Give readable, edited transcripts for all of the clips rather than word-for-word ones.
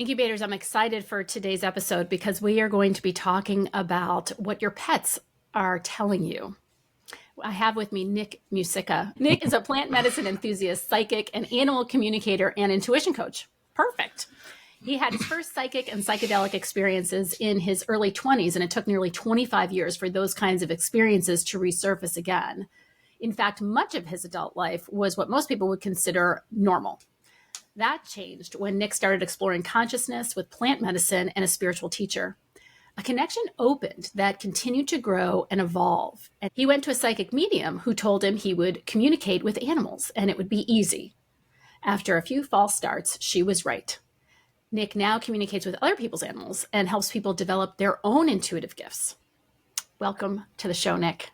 Incubators, I'm excited for today's episode because we are going to be talking about what your pets are telling you. I have with me Nick Musica. Nick is a plant medicine enthusiast, psychic, and animal communicator and intuition coach. Perfect. He had his first psychic and psychedelic experiences in his early 20s, and it took nearly 25 years for those kinds of experiences to resurface again. In fact, much of his adult life was what most people would consider normal. That changed when Nick started exploring consciousness with plant medicine and a spiritual teacher. A connection opened that continued to grow and evolve. And he went to a psychic medium who told him he would communicate with animals and it would be easy. After a few false starts, she was right. Nick now communicates with other people's animals and helps people develop their own intuitive gifts. Welcome to the show, Nick.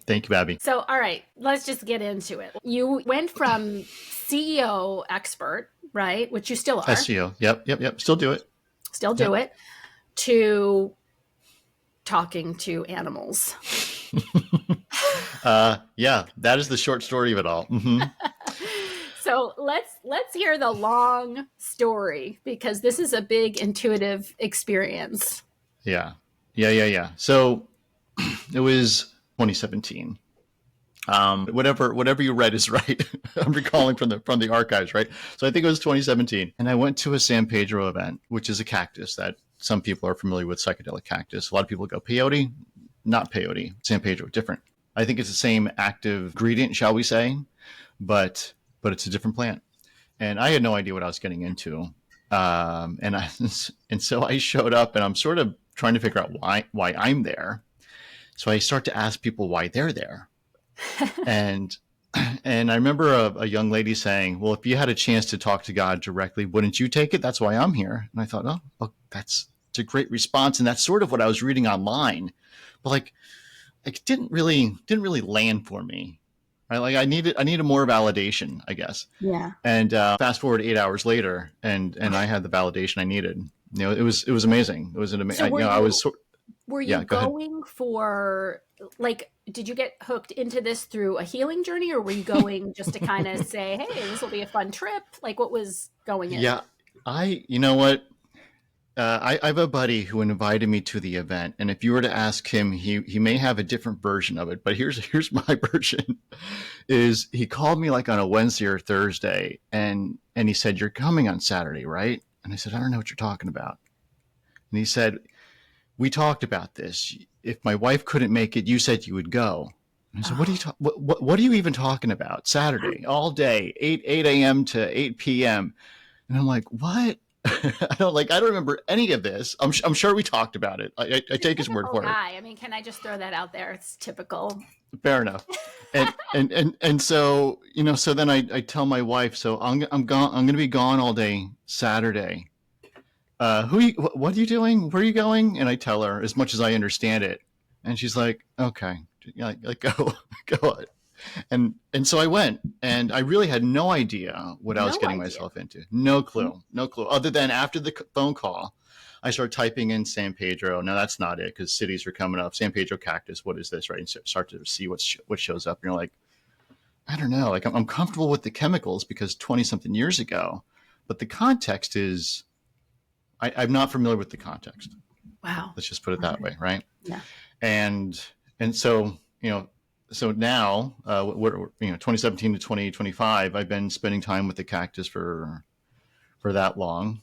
Thank you, Abby. So, all right, let's just get into it. You went from CEO expert, right, which you still are. SEO. Yep. Still do it. Still do it, to talking to animals. Yeah, that is the short story of it all. Mm-hmm. So let's hear the long story because this is a big intuitive experience. Yeah. So it was 2017. Whatever you read is right. I'm recalling from the archives, right? So I think it was 2017, and I went to a San Pedro event, which is a cactus that some people are familiar with, psychedelic cactus. A lot of people go peyote, not peyote. San Pedro, different. I think it's the same active ingredient, shall we say, but it's a different plant. And I had no idea what I was getting into, and so I showed up, and I'm sort of trying to figure out why I'm there. So I start to ask people why they're there. and I remember a young lady saying, well, if you had a chance to talk to God directly, wouldn't you take it? That's why I'm here. And I thought, oh, it's a great response. And that's sort of what I was reading online, but it didn't really land for me. Right? Like I needed more validation, I guess. Yeah. And fast forward 8 hours later, and I had the validation I needed. It was amazing. It was an amazing. Were you going for, did you get hooked into this through a healing journey, or were you going just to kind of say, hey, this will be a fun trip? What was going in? Yeah, you know what? I have a buddy who invited me to the event, and if you were to ask him, he may have a different version of it, but here's my version. Is he called me on a Wednesday or Thursday, and he said, you're coming on Saturday, right? And I said, I don't know what you're talking about. And he said, we talked about this. If my wife couldn't make it, you said you would go. And I said, what are you even talking about? Saturday, all day, 8 a.m. to 8 p.m. And I'm like, what? I don't remember any of this. I'm sure we talked about it. I take his word for it. I mean, can I just throw that out there? It's typical. Fair enough. And so, so then I tell my wife, so I'm going to be gone all day Saturday. What are you doing? Where are you going? And I tell her as much as I understand it. And she's like, okay, go. And so I went, and I really had no idea what I was getting myself into. No clue. Other than after the phone call, I started typing in San Pedro. Now that's not it, because cities are coming up. San Pedro cactus. What is this? Right. And start to see what shows up. And you're like, I don't know. I'm comfortable with the chemicals because 20 something years ago, but the context is, I'm not familiar with the context. Wow. Let's just put it that way. Right. Yeah. And so, so now, 2017 to 2025, I've been spending time with the cactus for that long.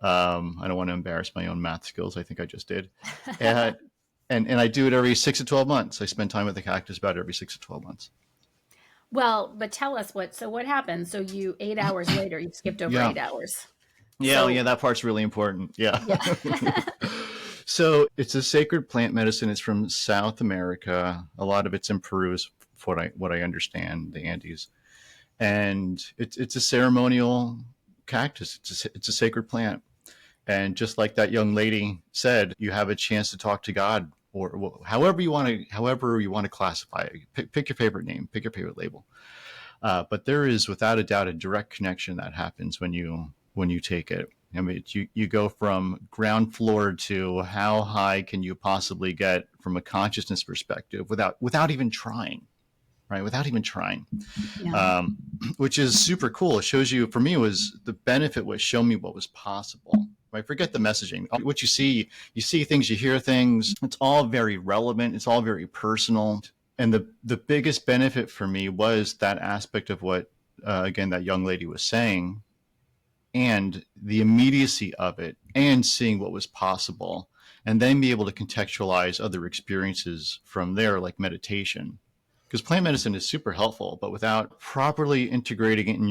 I don't want to embarrass my own math skills. I think I just did. And I do it every 6 to 12 months. I spend time with the cactus about every 6 to 12 months. Well, but tell us what happened. So 8 hours later, you skipped over 8 hours. Yeah, that part's really important. Yeah. So it's a sacred plant medicine. It's from South America. A lot of it's in Peru, is what I understand, the Andes. And it's a ceremonial cactus. It's a sacred plant. And just like that young lady said, you have a chance to talk to God, or however you want to classify it. Pick your favorite name, pick your favorite label. But there is, without a doubt, a direct connection that happens when you take it. I mean, you go from ground floor to how high can you possibly get from a consciousness perspective without even trying, right? Without even trying, which is super cool. It shows you, for me, the benefit was show me what was possible. right? Forget the messaging. What you see things, you hear things. It's all very relevant. It's all very personal. And the biggest benefit for me was that aspect of what, again, that young lady was saying, and the immediacy of it, and seeing what was possible, and then be able to contextualize other experiences from there, like meditation. Because plant medicine is super helpful, but without properly integrating it in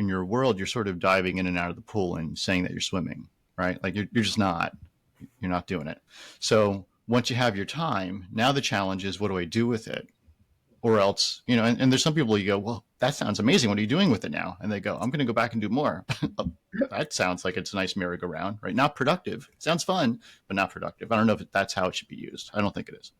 your world, you're sort of diving in and out of the pool and saying that you're swimming, right? Like you're just not. You're not doing it. So once you have your time, now the challenge is, what do I do with it? Or else, and there's some people, you go, well, that sounds amazing. What are you doing with it now? And they go, I'm going to go back and do more. That sounds like it's a nice merry-go-round, right? Not productive. Sounds fun, but not productive. I don't know if that's how it should be used. I don't think it is.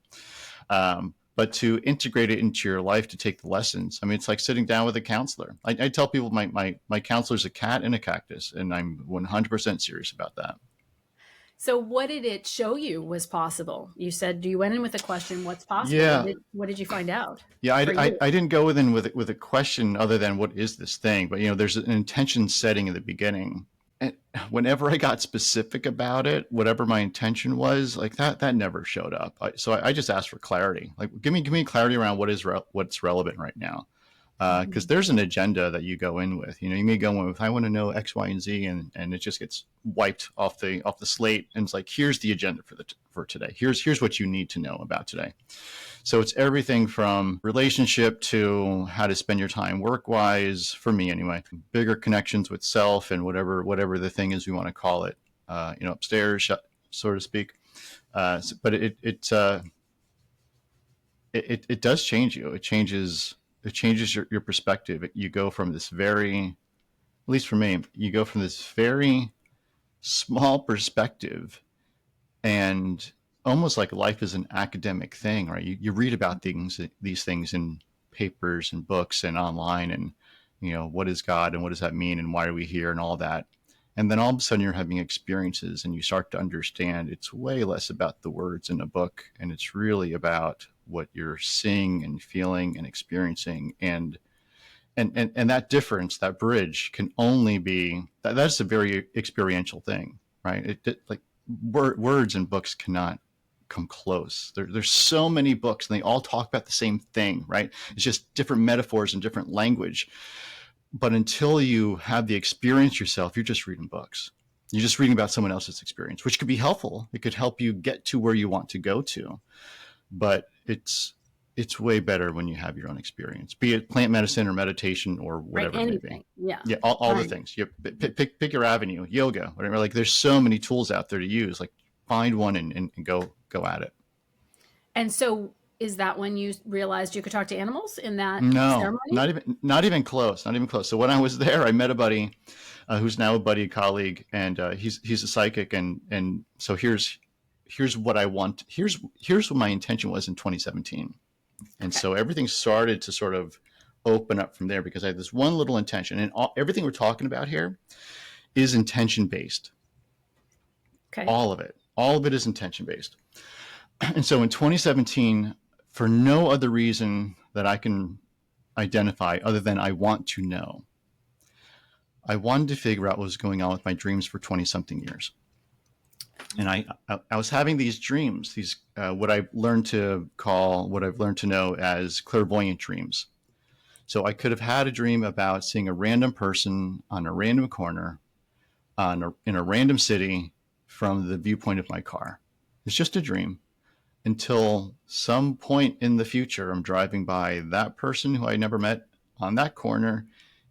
But to integrate it into your life, to take the lessons. I mean, it's like sitting down with a counselor. I tell people my counselor's a cat and a cactus, and I'm 100% serious about that. So what did it show you was possible? You said you went in with a question, what's possible? Yeah. What did you find out? Yeah, for you? I didn't go in with a question other than, what is this thing? But there's an intention setting in the beginning. And whenever I got specific about it, whatever my intention was, like that never showed up. So I just asked for clarity. Like, give me clarity around what's relevant right now. Because there's an agenda that you go in with. You may go in with, I want to know X, Y, and Z, and it just gets wiped off the slate. And it's like, here's the agenda for today. Here's what you need to know about today. So it's everything from relationship to how to spend your time work-wise, for me anyway, bigger connections with self and whatever the thing is we want to call it, upstairs, so to speak. But it does change you. It changes your perspective. You go from this very, at least for me, you go from this very small perspective, and almost like life is an academic thing, right? You read about these things in papers and books and online, and what is God and what does that mean and why are we here and all that. And then all of a sudden you're having experiences and you start to understand it's way less about the words in a book, and it's really about what you're seeing and feeling and experiencing. And that difference, that bridge, can only be that's a very experiential thing, right? Like words and books cannot come close. There's so many books and they all talk about the same thing, right? It's just different metaphors and different language. But until you have the experience yourself, you're just reading books. You're just reading about someone else's experience, which could be helpful. It could help you get to where you want to go to. But it's way better when you have your own experience, be it plant medicine or meditation or whatever it may be. Yeah, all the things. You pick your avenue, yoga, whatever. Like, there's so many tools out there to use. Like, find one and go at it. And so, is that when you realized you could talk to animals in that No, ceremony? not even close. Not even close. So when I was there, I met a buddy who's now a buddy, colleague, and he's a psychic, and so here's what I want. Here's what my intention was in 2017. And so everything started to sort of open up from there, because I had this one little intention, and everything we're talking about here is intention based. Okay. All of it is intention based. And so in 2017, for no other reason that I can identify other than I want to know, I wanted to figure out what was going on with my dreams for 20 something years. And I was having these dreams, these what I've learned to know as clairvoyant dreams. So I could have had a dream about seeing a random person on a random corner in a random city from the viewpoint of my car. It's just a dream, until some point in the future I'm driving by that person who I never met on that corner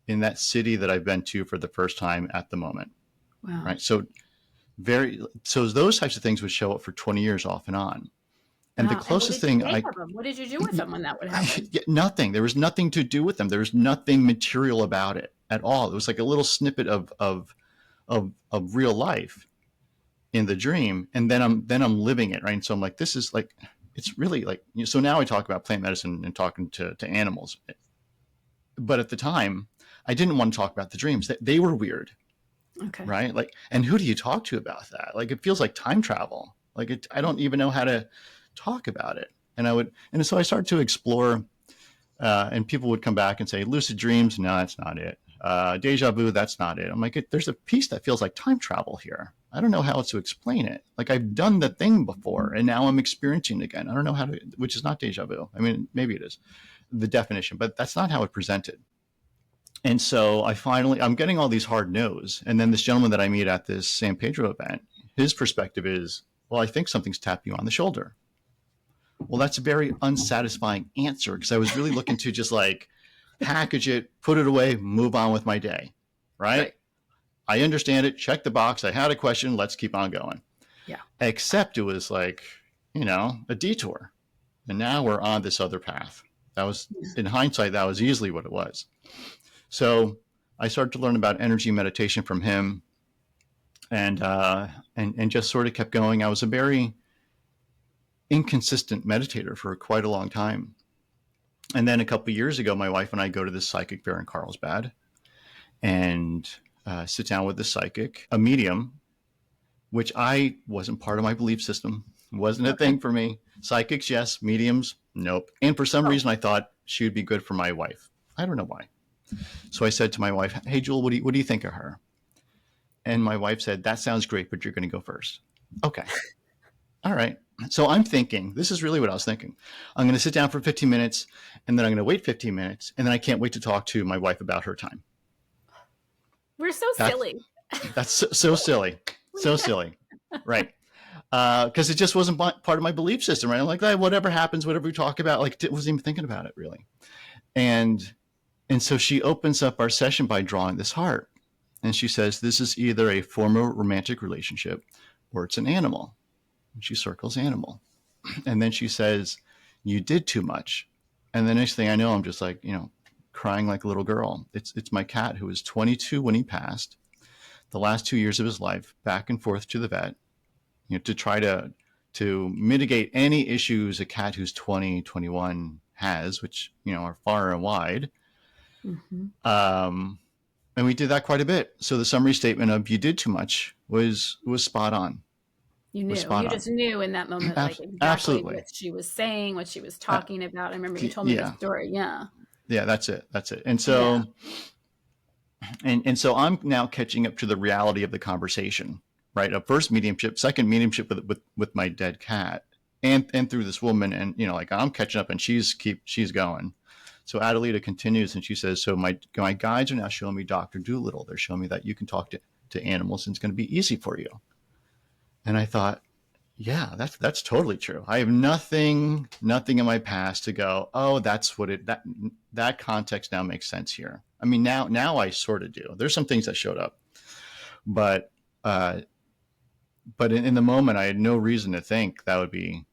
in that city that I've been to for the first time at the moment. Wow. Right. So those types of things would show up for 20 years off and on. And the closest thing what did you do with them when that would happen? Nothing. There was nothing to do with them. There was nothing material about it at all. It was like a little snippet of real life in the dream. And then I'm living it. Right. And so I'm like, this is like, it's really like, so now I talk about plant medicine and talking to animals. But at the time, I didn't want to talk about the dreams. They were weird. Okay. Right. Like, and who do you talk to about that? Like, it feels like time travel. Like, I don't even know how to talk about it. And so I started to explore, and people would come back and say, lucid dreams. No, that's not it. Deja vu, that's not it. I'm like, there's a piece that feels like time travel here. I don't know how else to explain it. Like I've done the thing before and now I'm experiencing it again. I don't know how to, which is not deja vu. I mean, maybe it is the definition, but that's not how it presented. And so I'm getting all these hard no's. And then this gentleman that I meet at this San Pedro event, his perspective is, well, I think something's tapped you on the shoulder. Well, that's a very unsatisfying answer because I was really looking to just like package it, put it away, move on with my day. Right? I understand it. Check the box. I had a question. Let's keep on going. Yeah. Except it was like, a detour. And now we're on this other path. That was, in hindsight, that was easily what it was. So I started to learn about energy meditation from him and just sort of kept going. I was a very inconsistent meditator for quite a long time. And then a couple of years ago, my wife and I go to this psychic fair in Carlsbad and sit down with the psychic, a medium, which I wasn't part of my belief system. It wasn't a thing for me. Psychics, yes. Mediums, nope. And for some reason, I thought she would be good for my wife. I don't know why. So I said to my wife, hey, Jewel, what do you think of her? And my wife said, that sounds great, but you're going to go first. Okay. All right. So I'm thinking, this is really what I was thinking. I'm going to sit down for 15 minutes and then I'm going to wait 15 minutes. And then I can't wait to talk to my wife about her time. We're so silly. That's so silly. So silly. Right. Because it just wasn't part of my belief system, right? I'm like, whatever happens, whatever we talk about, like, wasn't even thinking about it really. And so she opens up our session by drawing this heart. And she says, this is either a former romantic relationship or it's an animal. And she circles animal. And then she says, you did too much. And the next thing I know, I'm just like, crying like a little girl. It's my cat who was 22 when he passed. The last 2 years of his life, back and forth to the vet, to try to mitigate any issues a cat who's 20, 21 has, which, are far and wide. Mm-hmm. And we did that quite a bit. So the summary statement of you did too much was spot on. You knew. You just knew in that moment, like exactly absolutely what she was saying, what she was talking about. I remember you told me the story. Yeah. Yeah, that's it. And so, and so I'm now catching up to the reality of the conversation, right? Of first mediumship, second mediumship with my dead cat, and through this woman, and like I'm catching up, and she's going. So Adelita continues, and she says, "So my guides are now showing me Dr. Doolittle. They're showing me that you can talk to animals, and it's going to be easy for you." And I thought, yeah, that's totally true. I have nothing in my past to go, oh, that's what that context now makes sense here. I mean, now I sort of do. There's some things that showed up, but in the moment, I had no reason to think that would be,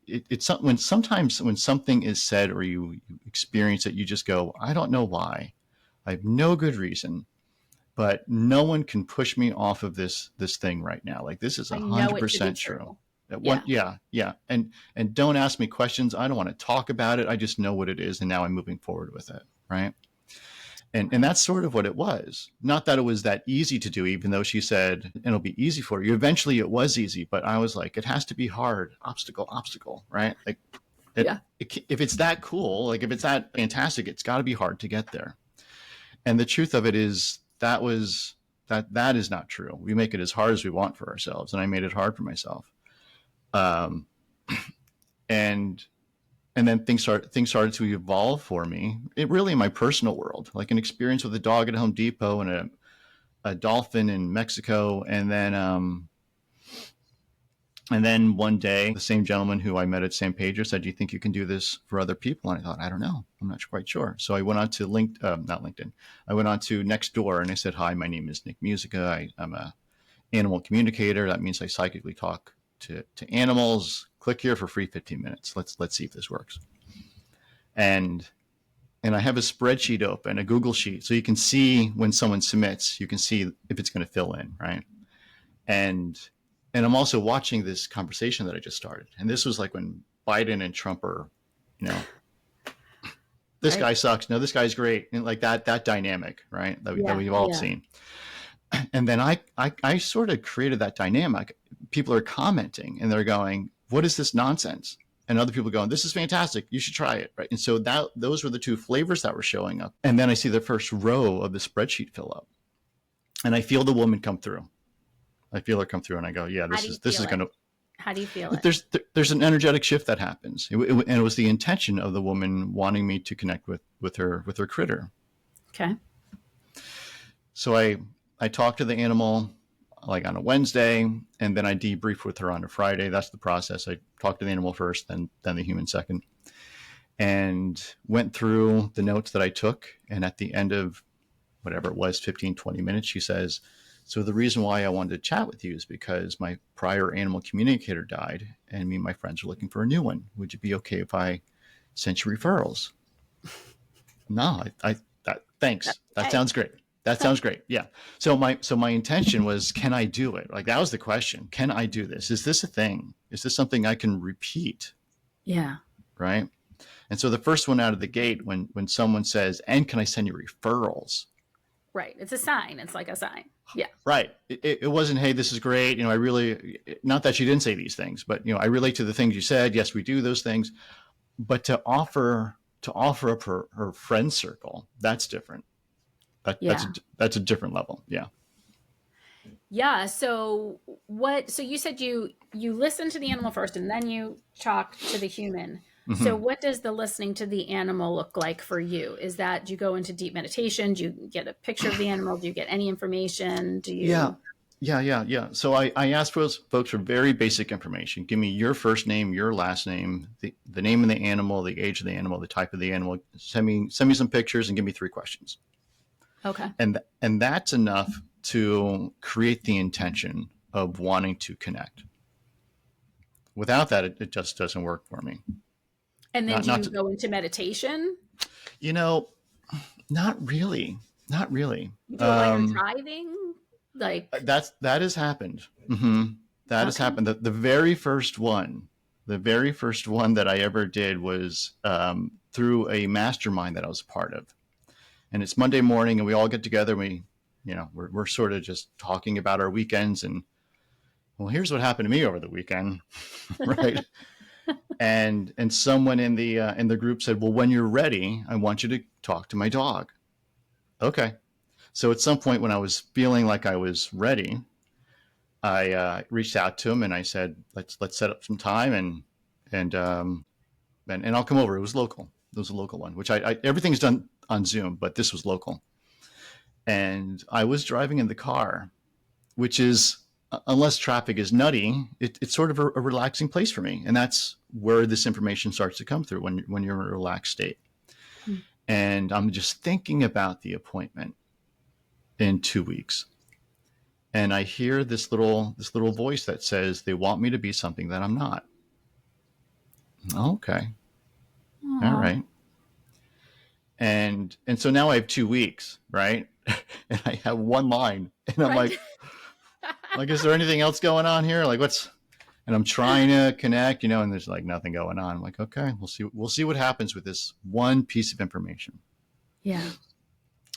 it's sometimes when something is said or you experience it, you just go, I don't know why. I have no good reason. But no one can push me off of this thing right now. Like this is 100% true. Yeah. And don't ask me questions. I don't want to talk about it. I just know what it is, and now I'm moving forward with it, right? And that's sort of what it was. Not that it was that easy to do, even though she said it'll be easy for you. Eventually, it was easy, but I was like, it has to be hard. Obstacle, right? Like, if it's that cool, like if it's that fantastic, it's got to be hard to get there. And the truth of it is, that is not true. We make it as hard as we want for ourselves. And I made it hard for myself. And then things started to evolve for me. It really in my personal world, like an experience with a dog at Home Depot and a dolphin in Mexico. And then one day, the same gentleman who I met at San Pedro said, do you think you can do this for other people? And I thought, I don't know. I'm not quite sure. So I went on to not LinkedIn. I went on to Nextdoor and I said, hi, my name is Nick Musica. I'm a animal communicator. That means I psychically talk to animals. Click here for free 15 minutes. Let's see if this works. And I have a spreadsheet open, a Google sheet. So you can see when someone submits, you can see if it's going to fill in, right? And I'm also watching this conversation that I just started. And this was like when Biden and Trump are, this guy sucks. No, this guy's great. And like that dynamic, right? That we've all seen. And then I sort of created that dynamic. People are commenting and they're going, what is this nonsense? and other people going, this is fantastic, you should try it, right? And so those were the two flavors that were showing up. And then I see the first row of the spreadsheet fill up, and I feel the woman come through. I feel her come through, and I go, yeah, this is going to. How do you feel it? There's an energetic shift that happens, and it was the intention of the woman wanting me to connect with her critter. Okay. So I talked to the animal like on a Wednesday, and then I debrief with her on a Friday. That's the process. I talked to the animal first, then the human second, and went through the notes that I took. And at the end of whatever it was, 15, 20 minutes, she says, so the reason why I wanted to chat with you is because my prior animal communicator died, and me and my friends are looking for a new one. Would you be okay if I sent you referrals? No, thanks. That sounds great. That sounds great. Yeah. So my intention was, can I do it? Like, that was the question. Can I do this? Is this a thing? Is this something I can repeat? Yeah. Right. And so the first one out of the gate, when someone says, and can I send you referrals? Right. It's a sign. It's like a sign. Yeah. Right. It wasn't, hey, this is great. I really, not that she didn't say these things, but, I relate to the things you said. Yes, we do those things. But to offer up her friend circle, that's different. That's a different level. Yeah. Yeah. So you said you listened to the animal first and then you talked to the human. Mm-hmm. So what does the listening to the animal look like for you? Is that, do you go into deep meditation? Do you get a picture of the animal? Do you get any information? Yeah. So I asked folks for very basic information. Give me your first name, your last name, the name of the animal, the age of the animal, the type of the animal. Send me some pictures and give me 3 questions. Okay. And that's enough to create the intention of wanting to connect. Without that, it just doesn't work for me. And then do you go into meditation? Not really. Not really. You do it while you're driving? Like that has happened. Mm-hmm. That has happened. The very first one that I ever did was through a mastermind that I was a part of. And it's Monday morning, and we all get together. And we're sort of just talking about our weekends, and well, here's what happened to me over the weekend, right? and someone in the group said, well, when you're ready, I want you to talk to my dog. Okay. So at some point when I was feeling like I was ready, I reached out to him and I said, let's set up some time and I'll come over. It was local. It was a local one, which I everything's done on Zoom, but this was local. And I was driving in the car, which is, unless traffic is nutty, it's sort of a relaxing place for me. And that's where this information starts to come through when you're in a relaxed state. Hmm. And I'm just thinking about the appointment in 2 weeks. And I hear this little voice that says they want me to be something that I'm not. Okay. Aww. All right. And so now I have 2 weeks, right? And I have one line, and I'm right. like, is there anything else going on here? Like, and I'm trying to connect, and there's like nothing going on. I'm like, okay, we'll see what happens with this one piece of information. Yeah.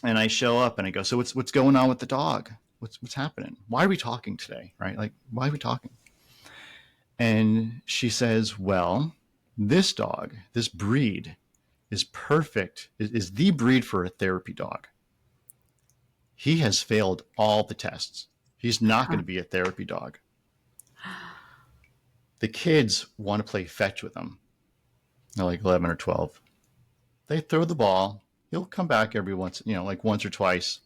And I show up and I go, so what's going on with the dog? What's happening? Why are we talking today? Right? Like, why are we talking? And she says, well, this dog, this breed is perfect, is the breed for a therapy dog. He has failed all the tests. He's not going to be a therapy dog. The kids want to play fetch with him. They're like 11 or 12. They throw the ball. He'll come back every once, like once or twice.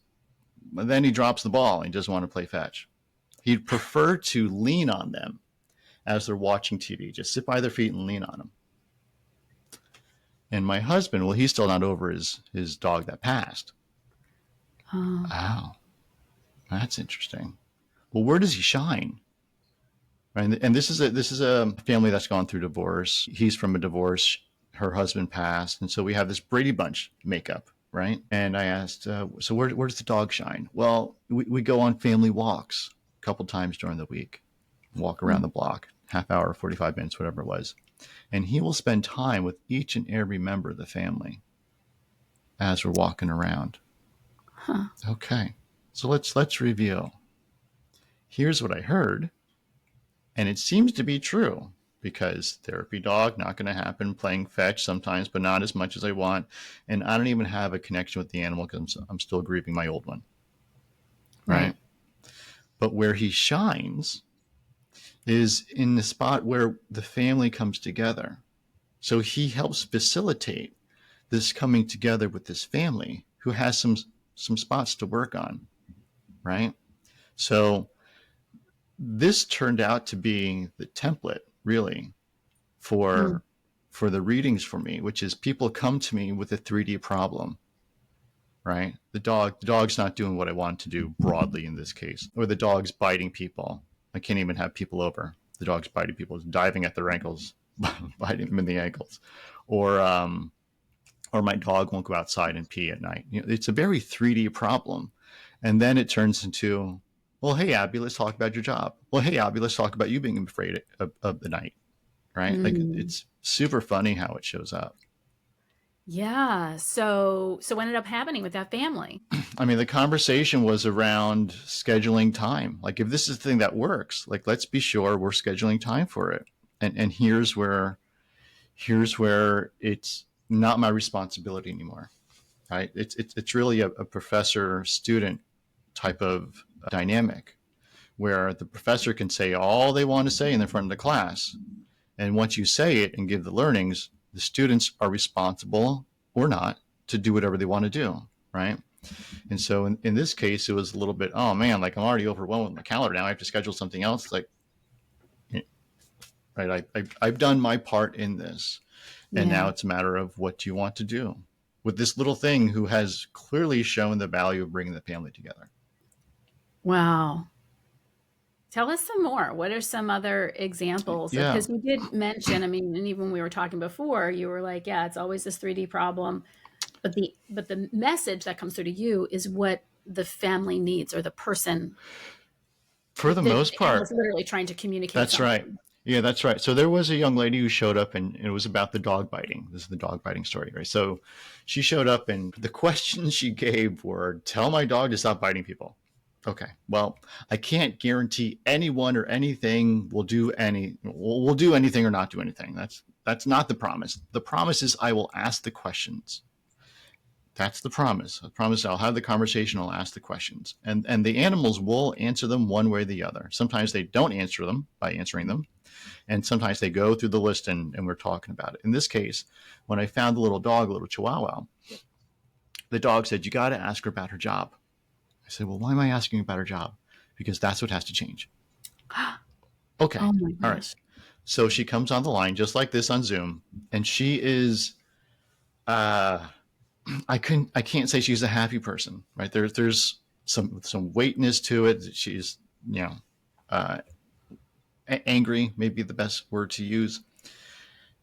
But then he drops the ball. He doesn't want to play fetch. He'd prefer to lean on them as they're watching TV. Just sit by their feet and lean on them. And my husband, well, he's still not over his dog that passed. Oh. Wow. That's interesting. Well, where does he shine? And this is a family that's gone through divorce. He's from a divorce. Her husband passed. And so we have this Brady Bunch makeup, right? And I asked, so where does the dog shine? Well, we go on family walks a couple times during the week, walk around the block, half hour, 45 minutes, whatever it was. And he will spend time with each and every member of the family as we're walking around. Huh. Okay. So let's review. Here's what I heard. And it seems to be true. because therapy dog, not going to happen, playing fetch sometimes, but not as much as I want. And I don't even have a connection with the animal because I'm still grieving my old one. Right. Right. But where he shines is in the spot where the family comes together. So he helps facilitate this coming together with this family who has some spots to work on, right? So this turned out to be the template really Mm. for for the readings for me, which is people come to me with a 3D problem, right? The dog's not doing what I want to do broadly in this case, or the dog's biting people. I can't even have people over. The dog's biting people, diving at their ankles, biting them in the ankles, or or my dog won't go outside and pee at night. You know, it's a very 3D problem, and then it turns into, well, hey Abby, let's talk about your job. Well, hey Abby, let's talk about you being afraid of the night, right? Like Mm. it's super funny how it shows up. Yeah. So what ended up happening with that family? I mean, the conversation was around scheduling time. Like, if this is the thing that works, like, let's be sure we're scheduling time for it. And here's where it's not my responsibility anymore. Right? It's really a professor student type of dynamic where the professor can say all they want to say in the front of the class, and once you say it and give the learnings, the students are responsible or not to do whatever they want to do. Right? And so in this case, it was a little bit, oh man, like I'm already overwhelmed with my calendar now. I have to schedule something else. Like, right, I've done my part in this. And now Yeah. it's a matter of what do you want to do with this little thing who has clearly shown the value of bringing the family together. Wow. Tell us some more. What are some other examples? Yeah. Because we did mention, I mean, and even when we were talking before, you were like, yeah, it's always this 3D problem. But the message that comes through to you is what the family needs or the person, For the the most animal is part, literally trying to communicate that's right. something. Yeah, that's right. So there was a young lady who showed up and it was about the dog biting. This is the dog biting story, right? So she showed up and the questions she gave were tell my dog to stop biting people. Okay. Well, I can't guarantee anyone or anything will do anything or not do anything. That's not the promise. The promise is I will ask the questions. That's the promise. I promise I'll have the conversation, I'll ask the questions. And the animals will answer them one way or the other. Sometimes they don't answer them by answering them. And sometimes they go through the list and we're talking about it. In this case, when I found the little dog, a little chihuahua, the dog said, you got to ask her about her job. I said, well, why am I asking about her job? Because that's what has to change. Okay. Oh my All right. gosh. So she comes on the line just like this on Zoom, and she is, uh, I can't say she's a happy person, right? There's some weightness to it. She's, you know, uh, angry, maybe the best word to use.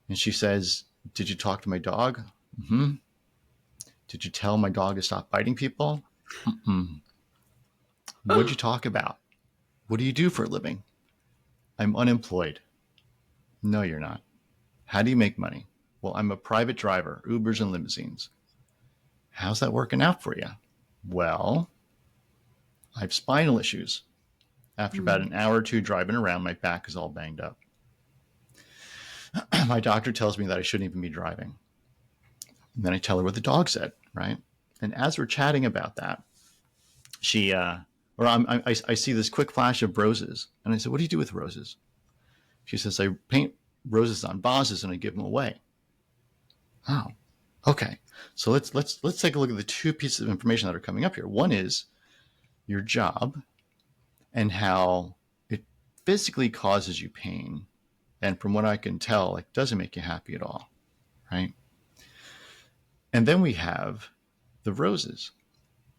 And she says, did you talk to my dog? Mm-hmm. Did you tell my dog to stop biting people? Mm-mm. What'd you talk about? What do you do for a living? I'm unemployed. No, you're not. How do you make money? Well, I'm a private driver, Ubers and limousines. How's that working out for you? Well, I have spinal issues. After about Mm. an hour or two driving around, my back is all banged up. My doctor tells me that I shouldn't even be driving. And then I tell her what the dog said, right? And as we're chatting about that, she, I see this quick flash of roses. And I said, what do you do with roses? She says, I paint roses on vases and I give them away. Oh, okay. So let's take a look at the two pieces of information that are coming up here. One is your job and how it physically causes you pain. And from what I can tell, it doesn't make you happy at all, right? And then we have the roses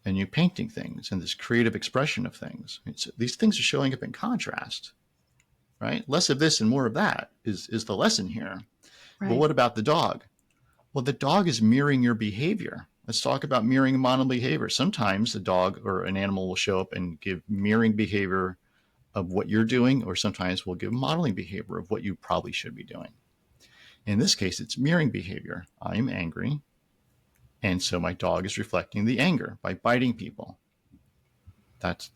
and you painting things and this creative expression of things. So these things are showing up in contrast, right? Less of this and more of that is the lesson here. Well, Right. what about the dog? Well, the dog is mirroring your behavior. Let's talk about mirroring model behavior. Sometimes a dog or an animal will show up and give mirroring behavior of what you're doing, or sometimes will give modeling behavior of what you probably should be doing. In this case, it's mirroring behavior. I'm angry, and so my dog is reflecting the anger by biting people. That's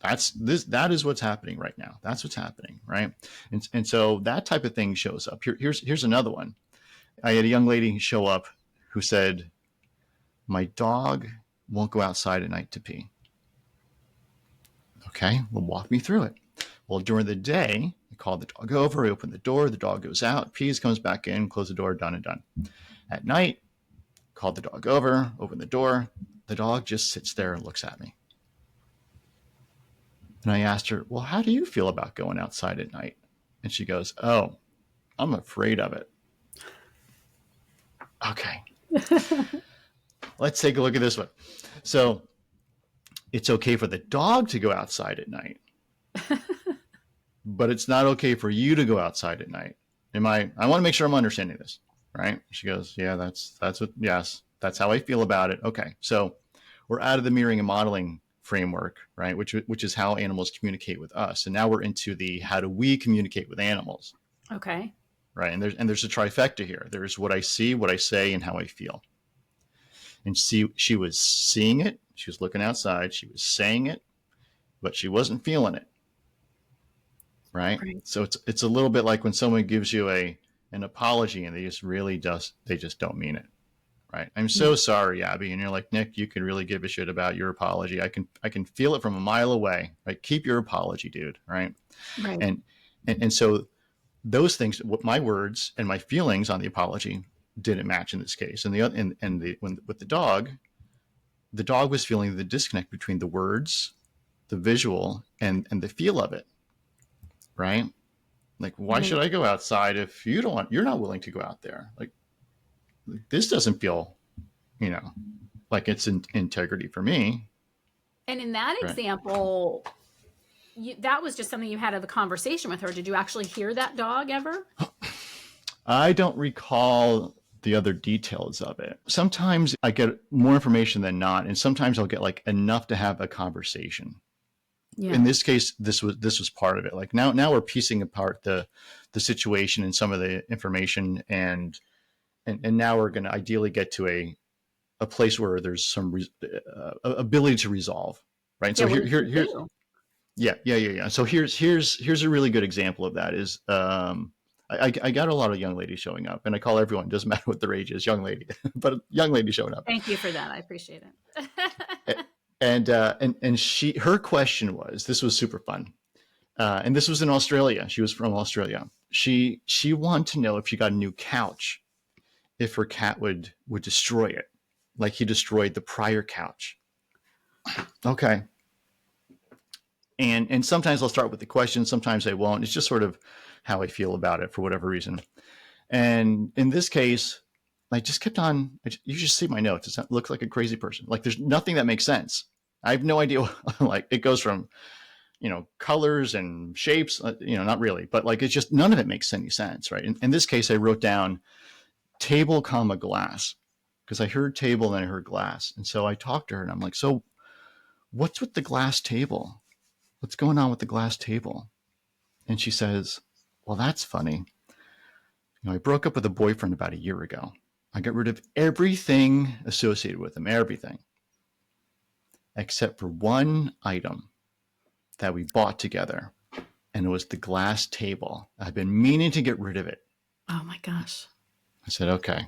that is what's happening right now. That's what's happening, right? And so that type of thing shows up. Here's another one. I had a young lady show up who said, my dog won't go outside at night to pee. Okay, well, walk me through it. Well, during the day, I called the dog over, I open the door, the dog goes out, pees, comes back in, close the door, done and done. At night, called the dog over, open the door, the dog just sits there and looks at me. And I asked her, well, how do you feel about going outside at night? And she goes, oh, I'm afraid of it. Okay, let's take a look at this one. So it's okay for the dog to go outside at night, but it's not okay for you to go outside at night. I want to make sure I'm understanding this, right? She goes, yeah, yes, that's how I feel about it. Okay. So we're out of the mirroring and modeling framework, right? Which is how animals communicate with us. And now we're into the, how do we communicate with animals? Okay. Right. And there's a trifecta here. There's what I see, what I say, and how I feel. And she was seeing it. She was looking outside. She was saying it, but she wasn't feeling it. Right. Right. So it's a little bit like when someone gives you an apology and they just don't mean it. Right. I'm so sorry, Abby. And you're like, Nick, you can really give a shit about your apology. I can feel it from a mile away. Right. Keep your apology, dude. Right. Right. And so those things, my words and my feelings on the apology didn't match in this case. And with the dog was feeling the disconnect between the words, the visual, and the feel of it. Right. Like, why should I go outside if you're not willing to go out there? Like, this doesn't feel, like it's in integrity for me. And in that Right. example, that was just something you had of a conversation with her. Did you actually hear that dog ever? I don't recall the other details of it. Sometimes I get more information than not, and sometimes I'll get like enough to have a conversation. Yeah. In this case, this was part of it. Like now we're piecing apart the situation and some of the information, and now we're going to ideally get to a place where there's some ability to resolve. Right. So here's yeah. So here's a really good example of that is I got a lot of young ladies showing up, and I call everyone, doesn't matter what their age is, young lady, but young lady showing up. Thank you for that. I appreciate it. And her question was, this was super fun. And this was in Australia. She was from Australia. She wanted to know if she got a new couch, if her cat would destroy it, like he destroyed the prior couch. Okay. And sometimes I'll start with the question, sometimes I won't. It's just sort of how I feel about it for whatever reason. And in this case, I just kept on. You just see my notes. It looks like a crazy person. Like there's nothing that makes sense. I have no idea. Like it goes from, colors and shapes. Not really, but like it's just none of it makes any sense, right? In this case, I wrote down table, comma glass, because I heard table and I heard glass, and so I talked to her and I'm like, so what's with the glass table? What's going on with the glass table? And she says, well, that's funny. I broke up with a boyfriend about a year ago. I got rid of everything associated with him, everything, except for one item that we bought together, and it was the glass table. I've been meaning to get rid of it. Oh my gosh. I said, okay.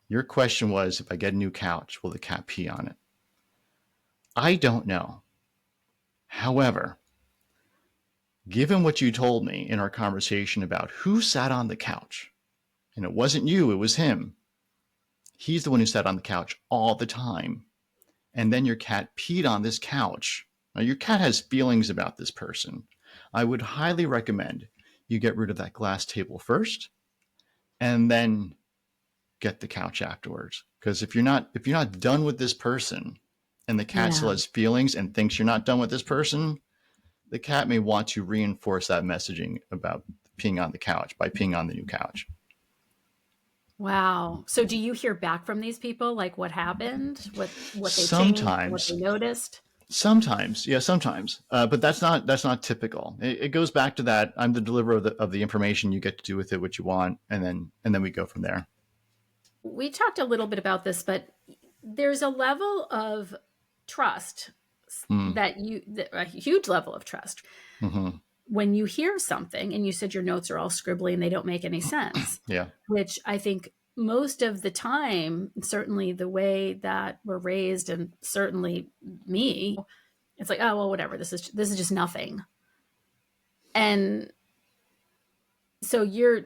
Your question was, if I get a new couch, will the cat pee on it? I don't know. However, given what you told me in our conversation about who sat on the couch, and it wasn't you, it was him. He's the one who sat on the couch all the time. And then your cat peed on this couch. Now, your cat has feelings about this person. I would highly recommend you get rid of that glass table first and then get the couch afterwards. Because if you're not done with this person and the cat still has feelings and thinks you're not done with this person, the cat may want to reinforce that messaging about peeing on the couch by peeing on the new couch. Wow. So do you hear back from these people? Like what happened? What they Sometimes. changed? What they noticed? Sometimes. Yeah, sometimes. But that's not typical. It goes back to that. I'm the deliverer of the information. You get to do with it what you want. And then we go from there. We talked a little bit about this, but there's a level of trust Mm. a huge level of trust. Mm-hmm. When you hear something, and you said your notes are all scribbly and they don't make any sense, Yeah. which I think most of the time, certainly the way that we're raised, and certainly me, it's like, oh well, whatever. This is just nothing. And so you're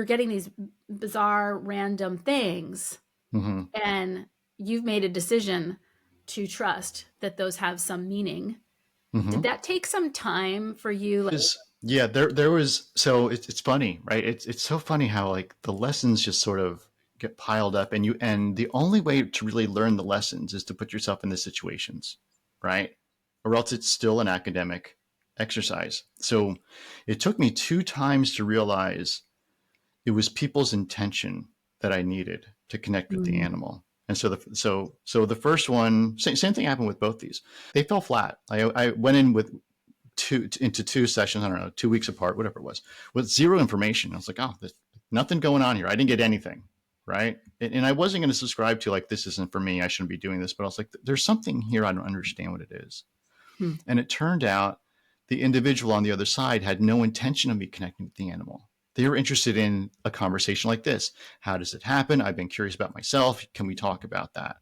getting these bizarre, random things, Mm-hmm. and you've made a decision to trust that those have some meaning. Mm-hmm. Did that take some time for you? Yeah, there was, so it's funny, right? It's so funny how like the lessons just sort of get piled up, and the only way to really learn the lessons is to put yourself in the situations, right? Or else it's still an academic exercise. So it took me 2 times to realize it was people's intention that I needed to connect with the Mm, animal. And so the first one, same thing happened with both these. They fell flat. I went in with into 2 sessions, I don't know, 2 weeks apart, whatever it was, with zero information. I was like, oh, there's nothing going on here. I didn't get anything, right? And I wasn't going to subscribe to like, this isn't for me, I shouldn't be doing this. But I was like, there's something here, I don't understand what it is. mm. And it turned out the individual on the other side had no intention of me connecting with the animal. They were interested in a conversation like this. How does it happen? I've been curious about myself. Can we talk about that?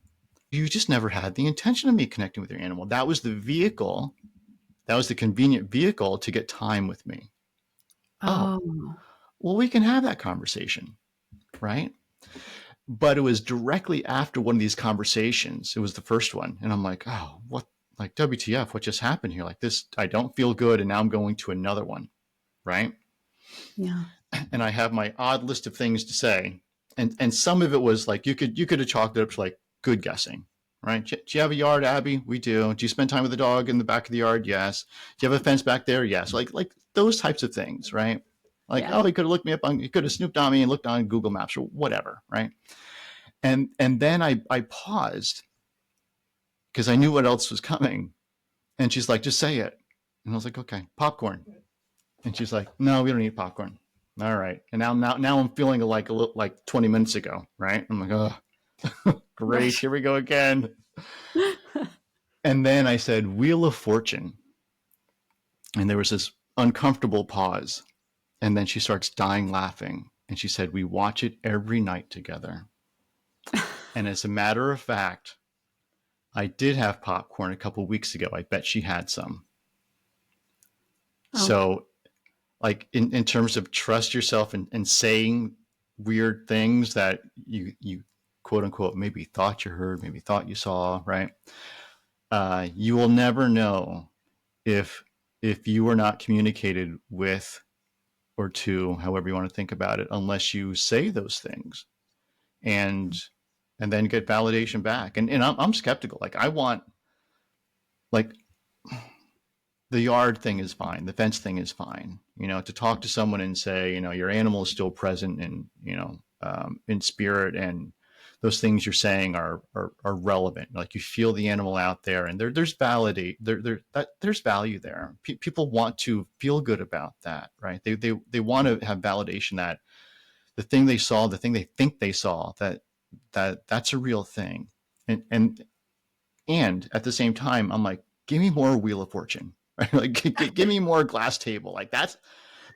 You just never had the intention of me connecting with your animal. That was the vehicle. That was the convenient vehicle to get time with me. Oh, Oh, well, we can have that conversation, right? But it was directly after one of these conversations. It was the first one. And I'm like, oh, what, like, WTF, what just happened here? Like this, I don't feel good. And now I'm going to another one, right? yeah. And I have my odd list of things to say. And some of it was like, you could have chalked it up to like good guessing, right? Do you have a yard, Abby? We do. Do you spend time with the dog in the back of the yard? Yes. Do you have a fence back there? Yes. Like those types of things, right? Like, Yeah. oh, he could have looked me up on, he could have snooped on me and looked on Google Maps or whatever, right? And then I paused because I knew what else was coming. And she's like, just say it. And I was like, okay, popcorn. And she's like, no, we don't need popcorn. All right. And now I'm feeling like a little like 20 minutes ago, right? I'm like, oh, great, Right. here we go again. And then I said, Wheel of Fortune. And there was this uncomfortable pause. And then she starts dying laughing. And she said, we watch it every night together. And as a matter of fact, I did have popcorn a couple of weeks ago. I bet she had some. Oh, So, like in terms of trust yourself and saying weird things that you quote unquote maybe thought you heard, maybe thought you saw, right? You will never know if you were not communicated with or to, however you want to think about it, unless you say those things and then get validation back. And I'm skeptical. Like I want, like, the yard thing is fine, the fence thing is fine, to talk to someone and say, your animal is still present and in spirit, and those things you're saying are relevant, like you feel the animal out there, and there's value there. People want to feel good about that, right? They want to have validation that the thing they saw, the thing they think they saw, that's a real thing. And at the same time, I'm like, give me more Wheel of Fortune, right? Like, give me more Glass Table. Like that's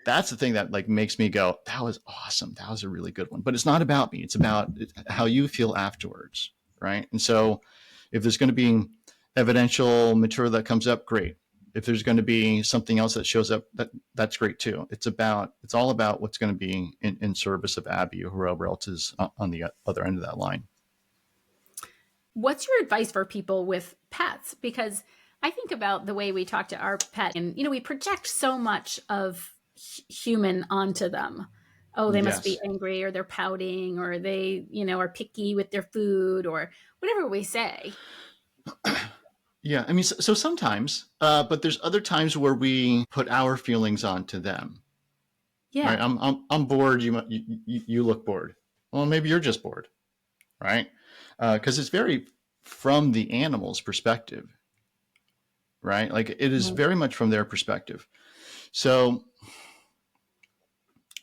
the thing that like makes me go, that was awesome. That was a really good one. But it's not about me. It's about how you feel afterwards, right? And so, if there's going to be evidential material that comes up, great. If there's going to be something else that shows up, that's great too. It's all about what's going to be in service of Abby or whoever else is on the other end of that line. what's your advice for people with pets? Because I think about the way we talk to our pet, and we project so much of human onto them. Oh, they must be Yes. angry, or they're pouting, or they, are picky with their food, or whatever we say. Yeah, I mean, so sometimes, but there's other times where we put our feelings onto them, right? Yeah. I'm bored. You look bored. Well, maybe you're just bored, right? Because it's very from the animal's perspective, right? Like it is Right. very much from their perspective. So,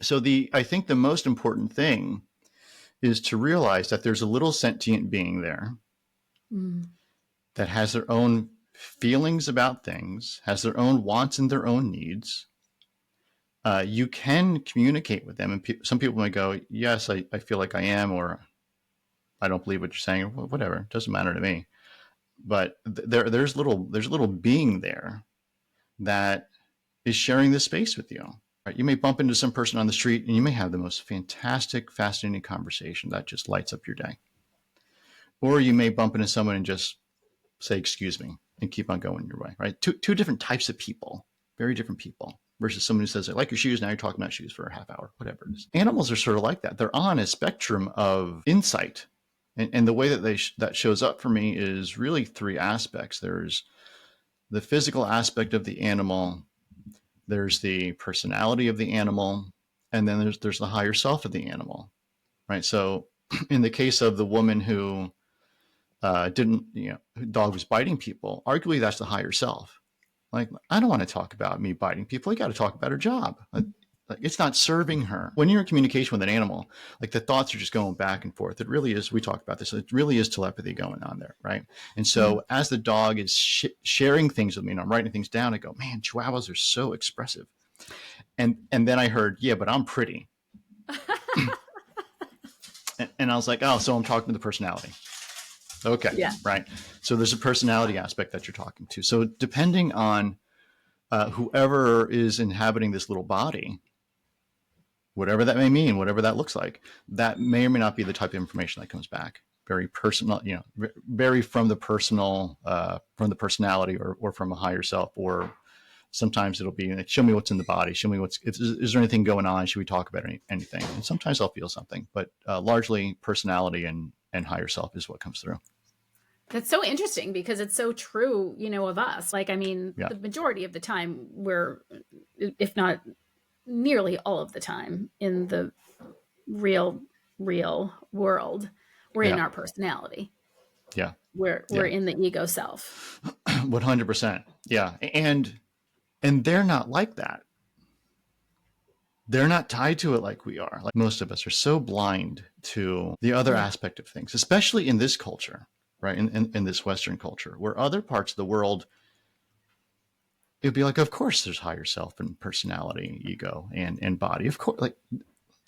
I think the most important thing is to realize that there's a little sentient being there Mm. that has their own feelings about things, has their own wants and their own needs. You can communicate with them, and some people might go, yes, I feel like I am, or I don't believe what you're saying, or whatever. It doesn't matter to me. But there's a little being there that is sharing this space with you. Right? You may bump into some person on the street and you may have the most fantastic, fascinating conversation that just lights up your day. Or you may bump into someone and just say, excuse me, and keep on going your way, right? Two different types of people, very different people, versus someone who says, I like your shoes. Now you're talking about shoes for a half hour, whatever it is. Animals are sort of like that. They're on a spectrum of insight. And the way that that shows up for me is really three aspects. There's the physical aspect of the animal, there's the personality of the animal, and then there's the higher self of the animal, right? So in the case of the woman who didn't, dog was biting people, arguably that's the higher self. Like, I don't want to talk about me biting people. I got to talk about her job. Like, it's not serving her. When you're in communication with an animal, like the thoughts are just going back and forth. It really is. We talked about this. It really is telepathy going on there, right? And so as the dog is sharing things with me and I'm writing things down, I go, man, Chihuahuas are so expressive. And then I heard, yeah, but I'm pretty. And I was like, oh, so I'm talking to the personality. Okay, yeah. Right. So there's a personality aspect that you're talking to. So depending on whoever is inhabiting this little body, whatever that may mean, whatever that looks like, that may or may not be the type of information that comes back. Very personal, very from the personal, from the personality or from a higher self, or sometimes it'll be, show me what's in the body. Show me is there anything going on? Should we talk about anything? And sometimes I'll feel something, but largely personality and higher self is what comes through. That's so interesting because it's so true, of us. Like, I mean, the majority of the time we're, if not nearly all of the time in the real world, we're in our personality. Yeah. We're in the ego self. 100%. Yeah. And they're not like that. They're not tied to it like we are. Like most of us are so blind to the other aspect of things, especially in this culture, right? In this Western culture, where other parts of the world, it'd be like, of course there's higher self and personality, ego and body. Of course, like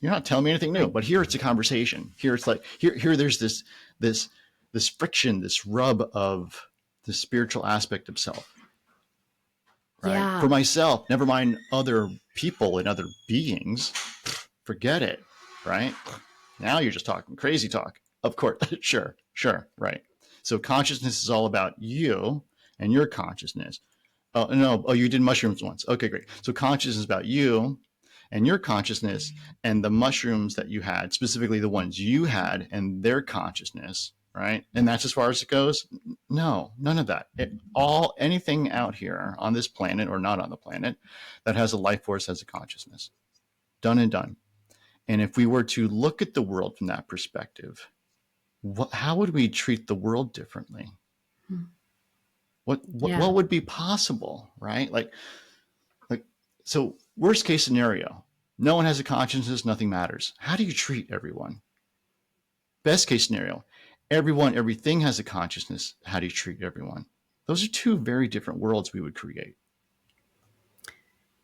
you're not telling me anything new, but here it's a conversation. Here it's like, here there's this friction, this rub of the spiritual aspect of self. Right. Yeah. For myself, never mind other people and other beings, forget it. Right. Now you're just talking crazy talk. Of course. Sure. Right. So consciousness is all about you and your consciousness. Oh, no. Oh, you did mushrooms once. Okay, great. So consciousness is about you and your consciousness and the mushrooms that you had, specifically the ones you had and their consciousness. Right. And that's as far as it goes. No, none of that. Anything out here on this planet or not on the planet that has a life force has a consciousness. Done and done. And if we were to look at the world from that perspective, how would we treat the world differently? What would be possible? Right. Like, so worst case scenario, no one has a consciousness, nothing matters. How do you treat everyone? Best case scenario, everything has a consciousness. How do you treat everyone? Those are two very different worlds we would create.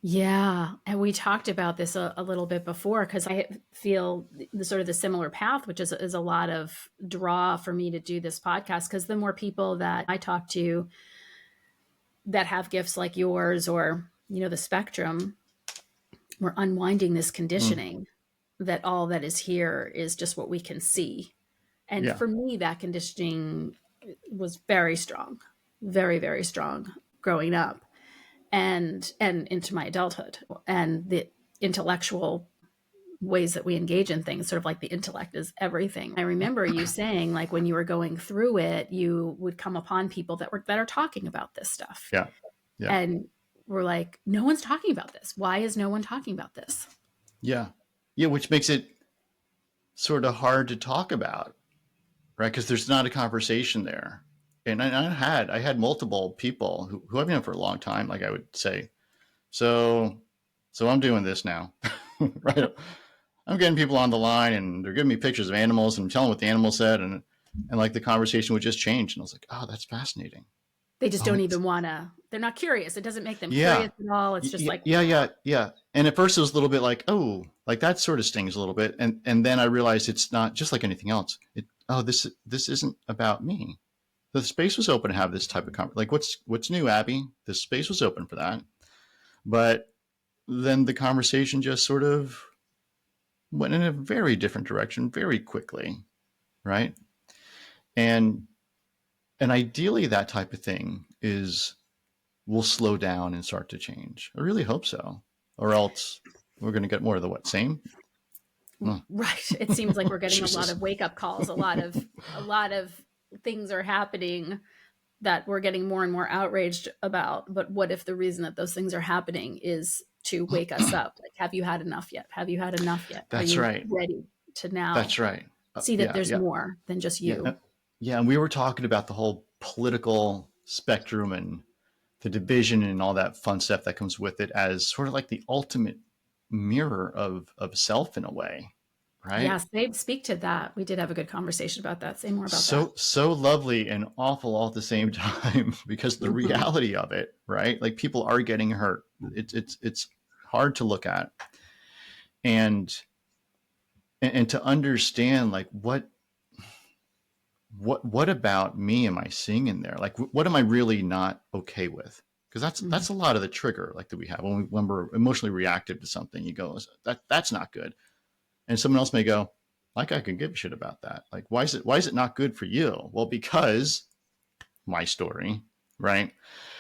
Yeah. And we talked about this a little bit before, because I feel the sort of the similar path, which is a lot of draw for me to do this podcast, because the more people that I talk to that have gifts like yours or, the spectrum, we're unwinding this conditioning that all that is here is just what we can see. And for me, that conditioning was very strong, very, very strong growing up and into my adulthood, and the intellectual ways that we engage in things, sort of like the intellect is everything. I remember you saying, like, when you were going through it, you would come upon people that are talking about this stuff. Yeah. And we're like, no one's talking about this. Why is no one talking about this? Yeah. Which makes it sort of hard to talk about. Right, because there's not a conversation there, and I had multiple people who I've known for a long time. Like I would say, so I'm doing this now, right? I'm getting people on the line, and they're giving me pictures of animals, and I'm telling what the animal said, and like the conversation would just change, and I was like, oh, that's fascinating. They just Oh, don't even want to, they're not curious. It doesn't make them yeah. curious at all. It's just like, Yeah. And at first it was a little bit like, oh, like that sort of stings a little bit. And then I realized it's not just like anything else. This isn't about me. The space was open to have this type of conversation. Like, what's new, Abby? The space was open for that. But then the conversation just sort of went in a very different direction very quickly, right? And and ideally that type of thing is will slow down and start to change. I really hope so. Or else we're going to get more of the what, same? Oh, right. It seems like we're getting a lot Jesus. of wake up calls. A lot of things are happening that we're getting more and more outraged about. But what if the reason that those things are happening is to wake us up? Like, have you had enough yet? Have you had enough yet? Are That's you right. ready to now That's right. see that Yeah, there's yeah, more than just yeah, you? yeah. And we were talking about the whole political spectrum and the division and all that fun stuff that comes with it as sort of like the ultimate mirror of self in a way, right? Yes, they speak to that. We did have a good conversation about that. Say more about that. So lovely and awful all at the same time because the Mhm. reality of it, right? Like people are getting hurt. It's hard to look at and and to understand like what about me am I seeing in there? Like what am I really not okay with? Because Mhm. that's a lot of the trigger like that we have when we're emotionally reactive to something. You go that's not good, and someone else may go like I can give a shit about that. Like why is it not good for you? Well, because my story, right?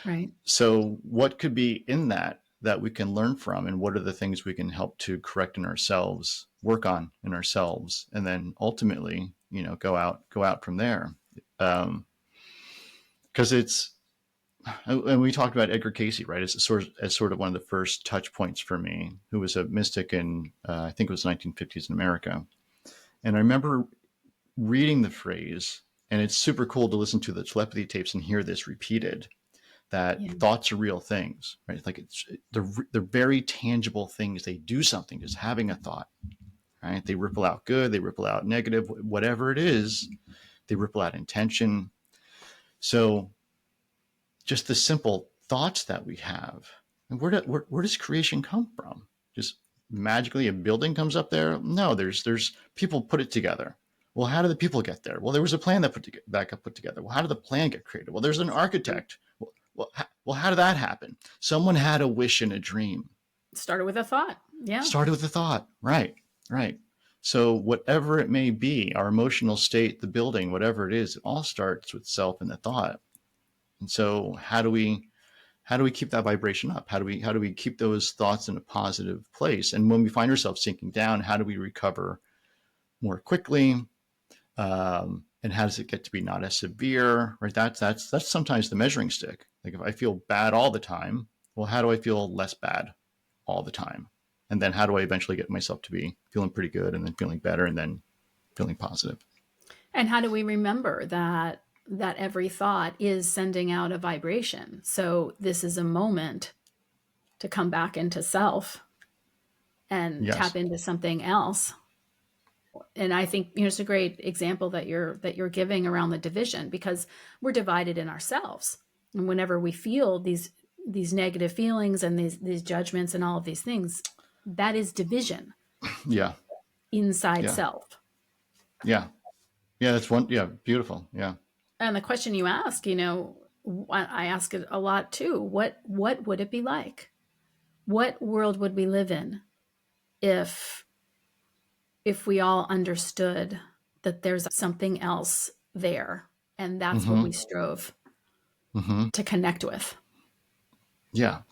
Right. So what could be in that we can learn from, and what are the things we can help to correct in ourselves, work on in ourselves, and then ultimately, go out from there. Because it's and we talked about Edgar Casey, right? As sort of one of the first touch points for me, who was a mystic in I think it was 1950s in America. And I remember reading the phrase, and it's super cool to listen to the telepathy tapes and hear this repeated, that Yeah. thoughts are real things, right? It's like they're very tangible things. They do something. Just having a thought, right? They ripple out good. They ripple out negative. Whatever it is, they ripple out intention. So just the simple thoughts that we have, and where does creation come from? Just magically a building comes up there? No, there's people put it together. Well, how did the people get there? Well, there was a plan that got put together. Well, how did the plan get created? Well, there's an architect. Well, how did that happen? Someone had a wish and a dream. Started with a thought. Yeah. Started with a thought. Right, right. So whatever it may be, our emotional state, the building, whatever it is, it all starts with self and the thought. And so how do we keep that vibration up? How do we keep those thoughts in a positive place? And when we find ourselves sinking down, how do we recover more quickly? And how does it get to be not as severe? Right. That's sometimes the measuring stick. Like if I feel bad all the time, well, how do I feel less bad all the time? And then how do I eventually get myself to be feeling pretty good and then feeling better and then feeling positive? And how do we remember that every thought is sending out a vibration? So this is a moment to come back into self and Yes. tap into something else. And I think it's a great example that you're giving around the division, because we're divided in ourselves. And whenever we feel these negative feelings and these judgments and all of these things, that is division Yeah. inside Yeah. self. Yeah. Yeah. That's one. Yeah. Beautiful. Yeah. And the question you ask, I ask it a lot too. What would it be like? What world would we live in if we all understood that there's something else there, and that's what Mm-hmm. we strove Mm-hmm. to connect with? Yeah.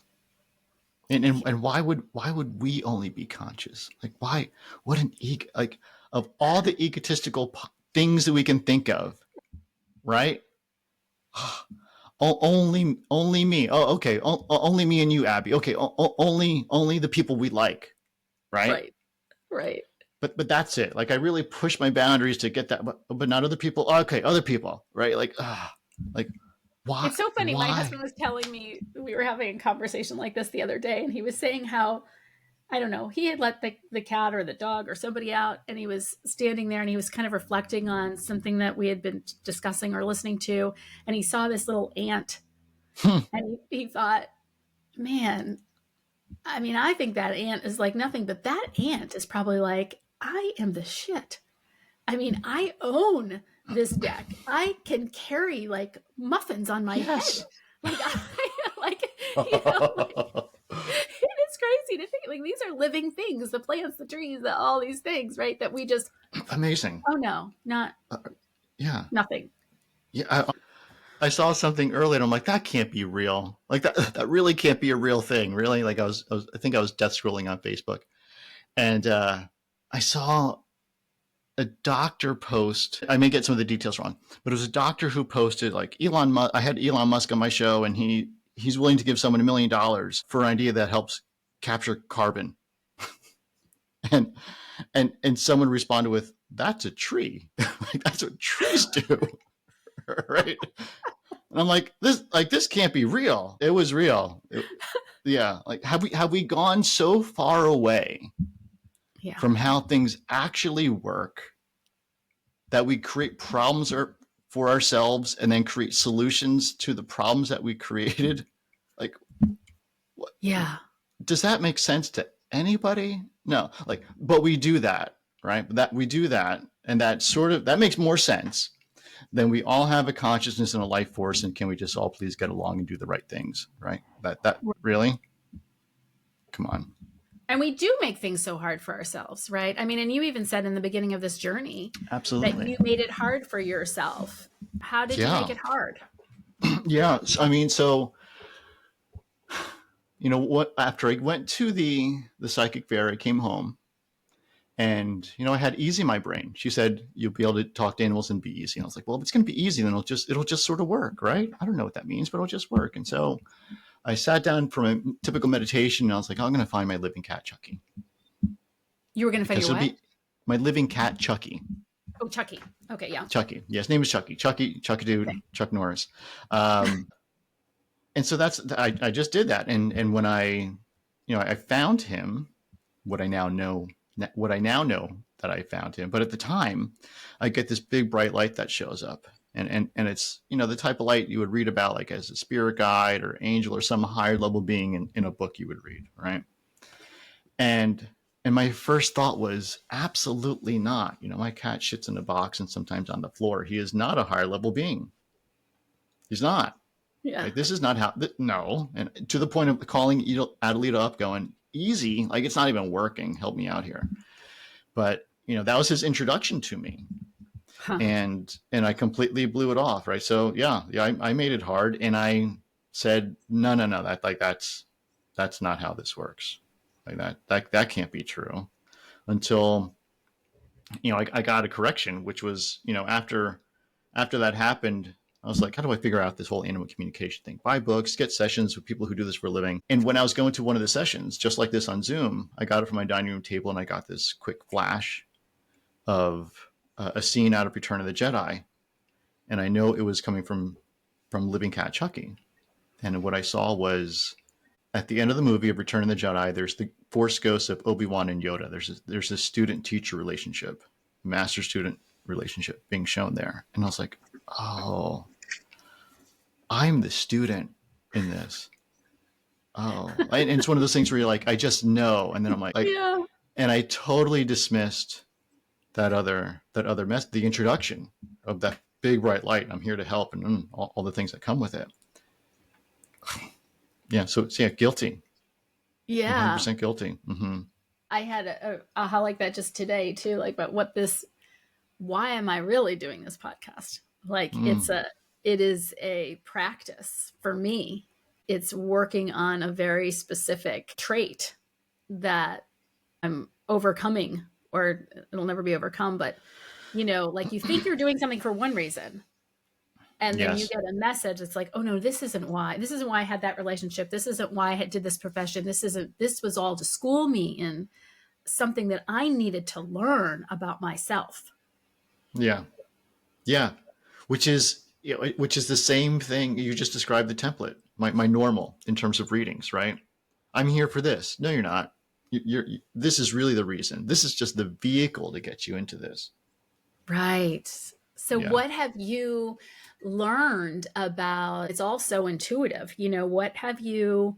And why would we only be conscious? Like why? What an ego! Like of all the egotistical things that we can think of, right? Only me. Oh, okay. Only me and you, Abby. Okay. Only the people we like, right? Right. Right. But that's it. Like I really push my boundaries to get that, but not other people. Oh, okay, other people, right? Like why? It's so funny. My Why? husband was telling me, we were having a conversation like this the other day, and he was saying how, I don't know, he had let the cat or the dog or somebody out, and he was standing there and he was kind of reflecting on something that we had been discussing or listening to. And he saw this little ant And he thought, man, I mean, I think that ant is like nothing, but that ant is probably like, I am the shit. I mean, I own this deck. I can carry like muffins on my head. Yes. Like, like, you know, like, it is crazy to think like these are living things, the plants, the trees, all these things, right? That we just, Amazing. oh no, not Yeah. nothing. Yeah. I saw something earlier and I'm like, that can't be real. Like that really can't be a real thing. Really? Like I think I was death scrolling on Facebook and I saw a doctor post. I may get some of the details wrong, but it was a doctor who posted like Elon Musk. I had Elon Musk on my show and he's willing to give someone $1 million for an idea that helps capture carbon. And and someone responded with, that's a tree. Like that's what trees do. Right. And I'm like, this can't be real. It was real. Yeah. Like, have we gone so far away Yeah. from how things actually work that we create problems for ourselves and then create solutions to the problems that we created? Like, what, Yeah. does that make sense to anybody? No. Like, but we do that, right? That we do that, and that makes more sense. Then we all have a consciousness and a life force, and can we just all please get along and do the right things, right? That really, come on. And we do make things so hard for ourselves, right? I mean, and you even said in the beginning of this journey that Absolutely. you made it hard for yourself. How did you make Yeah. it hard? Yeah. I mean, so what? After I went to the psychic fair, I came home, and I had easy in my brain. She said you'll be able to talk to animals and be easy. And I was like, well, if it's going to be easy, then it'll just sort of work, right? I don't know what that means, but it'll just work. And so I sat down for a typical meditation, and I was like, I'm going to find my living cat, Chucky, You were going to find because your it'll what? be my living cat, Chucky. Oh, Chucky. Okay, yeah. Chucky. Yeah, his name is Chucky. Chucky Dude, Okay. Chuck Norris. And so I just did that. And when I found him, what I now know, that I found him. But at the time, I get this big bright light that shows up. And it's, the type of light you would read about like as a spirit guide or angel or some higher level being in a book you would read, right? And my first thought was absolutely not. My cat shits in a box and sometimes on the floor. He is not a higher level being. He's not. Yeah. Like this is not how. No, and to the point of calling Adelita up, going easy. Like it's not even working. Help me out here. But that was his introduction to me, Huh. and I completely blew it off. Right. So yeah, I made it hard, and I said no, that's not how this works. Like that can't be true until I got a correction, which was after that happened. I was like, how do I figure out this whole animal communication thing? Buy books, get sessions with people who do this for a living. And when I was going to one of the sessions, just like this on Zoom, I got it from my dining room table and I got this quick flash of a scene out of Return of the Jedi. And I know it was coming from Living Cat Chucky. And what I saw was at the end of the movie of Return of the Jedi, there's the Force ghosts of Obi-Wan and Yoda. There's a student-teacher relationship, master-student relationship being shown there. And I was like, oh, I'm the student in this. Oh, and it's one of those things where you're like, I just know. And then I'm like, Yeah. and I totally dismissed the introduction of that big bright light. I'm here to help and all the things that come with it. Yeah. So it's guilty. Yeah. 100% guilty. Mm-hmm. I had a aha like that just today too, like about why am I really doing this podcast? Like Mm. it is a practice for me. It's working on a very specific trait that I'm overcoming, or it'll never be overcome, but like you think you're doing something for one reason, and then you Yes. get a message that's like, oh no, this isn't why I had that relationship, this isn't why I did this profession, this was all to school me in something that I needed to learn about myself. Yeah. Yeah. Which is the same thing you just described the template, my normal in terms of readings, right? I'm here for this. No, you're not. This is really the reason. This is just the vehicle to get you into this. Right. So Yeah. what have you learned about, it's all so intuitive, what have you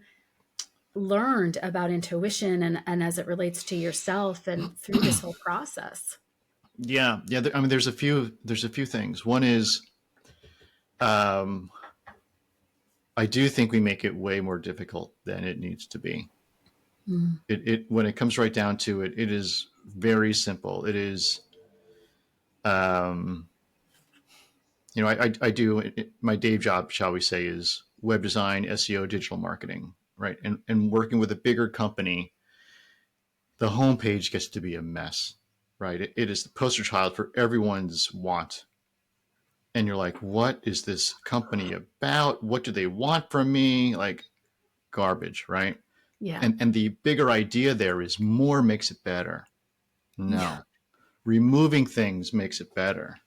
learned about intuition and as it relates to yourself and through this whole process? Yeah. Yeah. I mean, there's a few things. One is, um, I do think we make it way more difficult than it needs to be. Mm. When it comes right down to it, it is very simple. It is, um, I do my day job, shall we say, is web design, SEO, digital marketing, right? And working with a bigger company, the homepage gets to be a mess, right? It is the poster child for everyone's want. And you're like, what is this company about? What do they want from me? Like garbage, right? Yeah. And the bigger idea there is more makes it better. Yeah. No, removing things makes it better,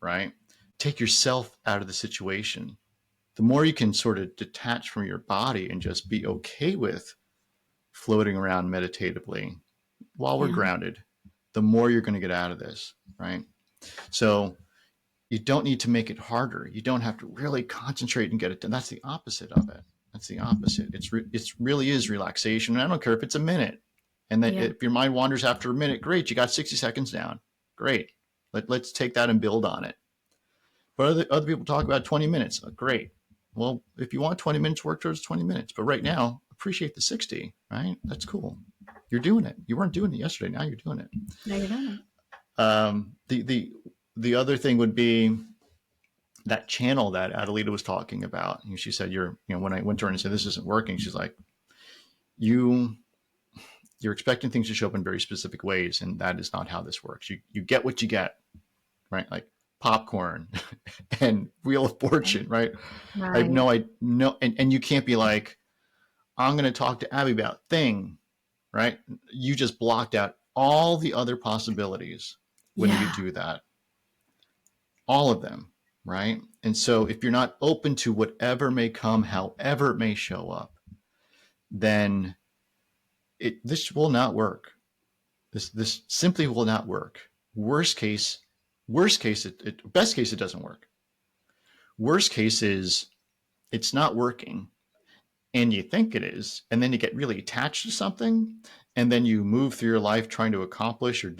right? Take yourself out of the situation. The more you can sort of detach from your body and just be okay with floating around meditatively while we're Yeah. grounded, the more you're going to get out of this, right? So you don't need to make it harder. You don't have to really concentrate and get it done. That's the opposite of it. That's the opposite. It's really is relaxation. And I don't care if it's a minute. And then Yeah. if your mind wanders after a minute, great. You got 60 seconds down. Great. Let's take that and build on it. But other people talk about 20 minutes. Great. Well, if you want 20 minutes, work towards 20 minutes. But right now, appreciate the 60, right? That's cool. You're doing it. You weren't doing it yesterday. Now you're doing it. Now you're doing Um, the, the, the other thing would be that channel that Adelita was talking about. She said, when I went to her and said, this isn't working, she's like, you, you're expecting things to show up in very specific ways. And that is not how this works. You get what you get, right? Like popcorn and Wheel of it. Fortune, right? Right. I know, and you can't be like, I'm going to talk to Abby about thing, right? You just blocked out all the other possibilities when you Yeah. do that, all of them, right? And so if you're not open to whatever may come, however it may show up, then this will not work. This simply will not work. Worst case, best case, it doesn't work. Worst case is it's not working and you think it is, and then you get really attached to something, and then you move through your life trying to accomplish or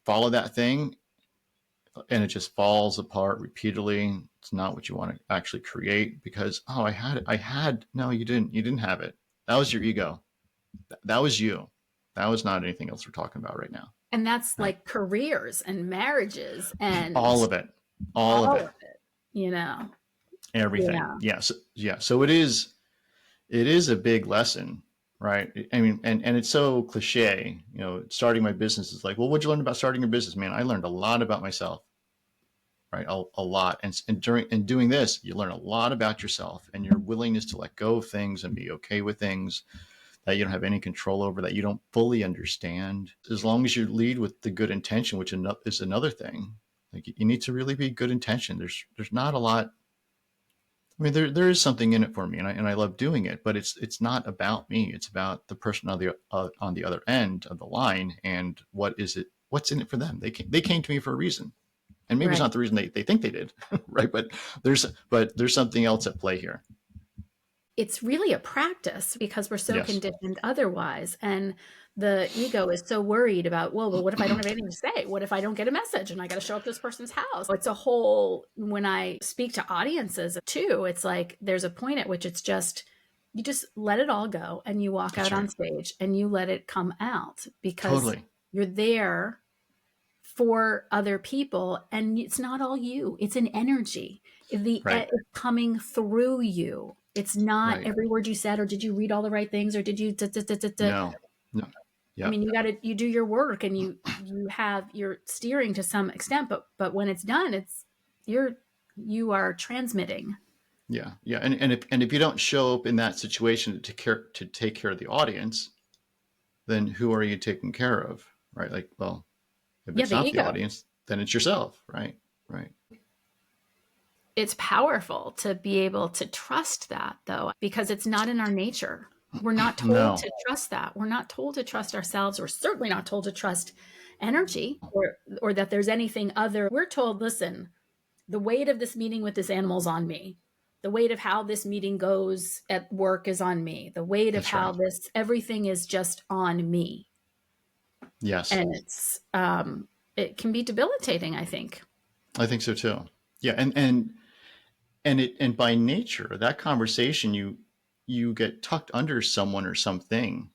follow that thing, and it just falls apart repeatedly. It's not what you want to actually create because no, you didn't have it. That was your ego. That was you. That was not anything else we're talking about right now. And that's Right? like careers and marriages and All of it, all of all it, of it, you know. everything. Yeah. Yes, yeah. So it is a big lesson, right? I mean, and it's so cliche, starting my business is like, well, what'd you learn about starting your business, man? I learned a lot about myself, right? A lot. And doing this, you learn a lot about yourself and your willingness to let go of things and be okay with things that you don't have any control over, that you don't fully understand. As long as you lead with the good intention, which is another thing, like you need to really be good intention. There's not a lot. I mean, there is something in it for me, and I love doing it, but it's not about me. It's about the person on the other end of the line, and what's in it for them. They came to me for a reason, and maybe it's Right. not the reason they think they did, right? But there's something else at play here. It's really a practice because we're so Yes, conditioned otherwise. And the ego is so worried about, well, but what if I don't have anything to say? What if I don't get a message and I got to show up at this person's house? It's a whole, when I speak to audiences too, it's like there's a point at which it's just, you just let it all go and you walk that's out on right. stage and you let it come out because Totally you're there for other people and it's not all you, it's an energy, right, it's coming through you. It's not right. every word you said, or did you read all the right things, or did you da, da, da, da, da. No, no, I yeah, mean, you do your work and you're steering to some extent, but when it's done, you're you are transmitting. yeah, yeah. And if you don't show up in that situation to take care of the audience, then who are you taking care of, right? Like, well, if Yeah, it's the not the ego. audience, then it's yourself, right? Right. It's powerful to be able to trust that though, because it's not in our nature. We're not told No. to trust that. We're not told to trust ourselves. We're certainly not told to trust energy or that there's anything other. We're told, listen, the weight of this meeting with this animal is on me. The weight of how this meeting goes at work is on me. The weight of That's how right. this everything is just on me. Yes, And it can be debilitating, I think. I think so too. Yeah, and by nature, that conversation you get tucked under someone or something,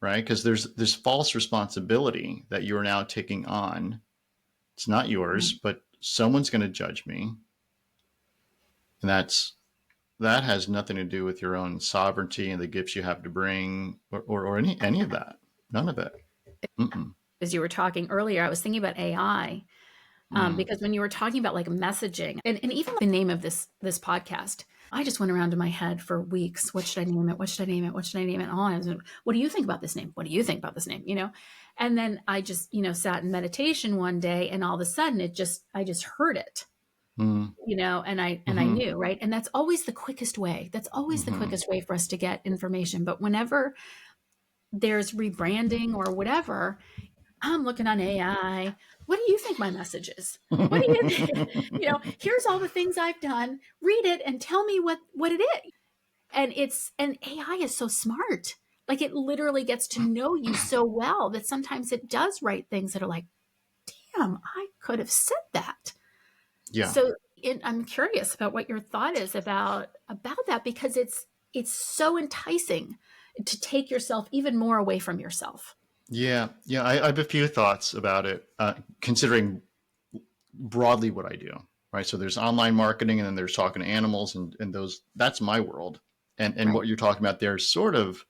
right? Because there's false responsibility that you're now taking on. It's not yours, but someone's going to judge me, and that has nothing to do with your own sovereignty and the gifts you have to bring, or any of that. None of it. Mm-mm. As you were talking earlier, I was thinking about AI. Mm. Because when you were talking about like messaging and even the name of this podcast, I just went around in my head for weeks. What should I name it? What should I name it? What should I name it? Oh, what do you think about this name? What do you think about this name? And then I just, sat in meditation one day and all of a sudden I just heard it, Mm. and I Mm-hmm. knew, right. And that's always the quickest way. That's always the Mm-hmm. quickest way for us to get information. But whenever there's rebranding or whatever, I'm looking on AI. What do you think my message is? What do you think? Here's all the things I've done. Read it and tell me what it is. And AI is so smart. Like it literally gets to know you so well that sometimes it does write things that are like, damn, I could have said that. Yeah. So I'm curious about what your thought is about that, because it's so enticing to take yourself even more away from yourself. Yeah. Yeah. I have a few thoughts about it, considering broadly what I do. Right. So there's online marketing, and then there's talking to animals, and that's my world. And Right. what you're talking about there is sort of,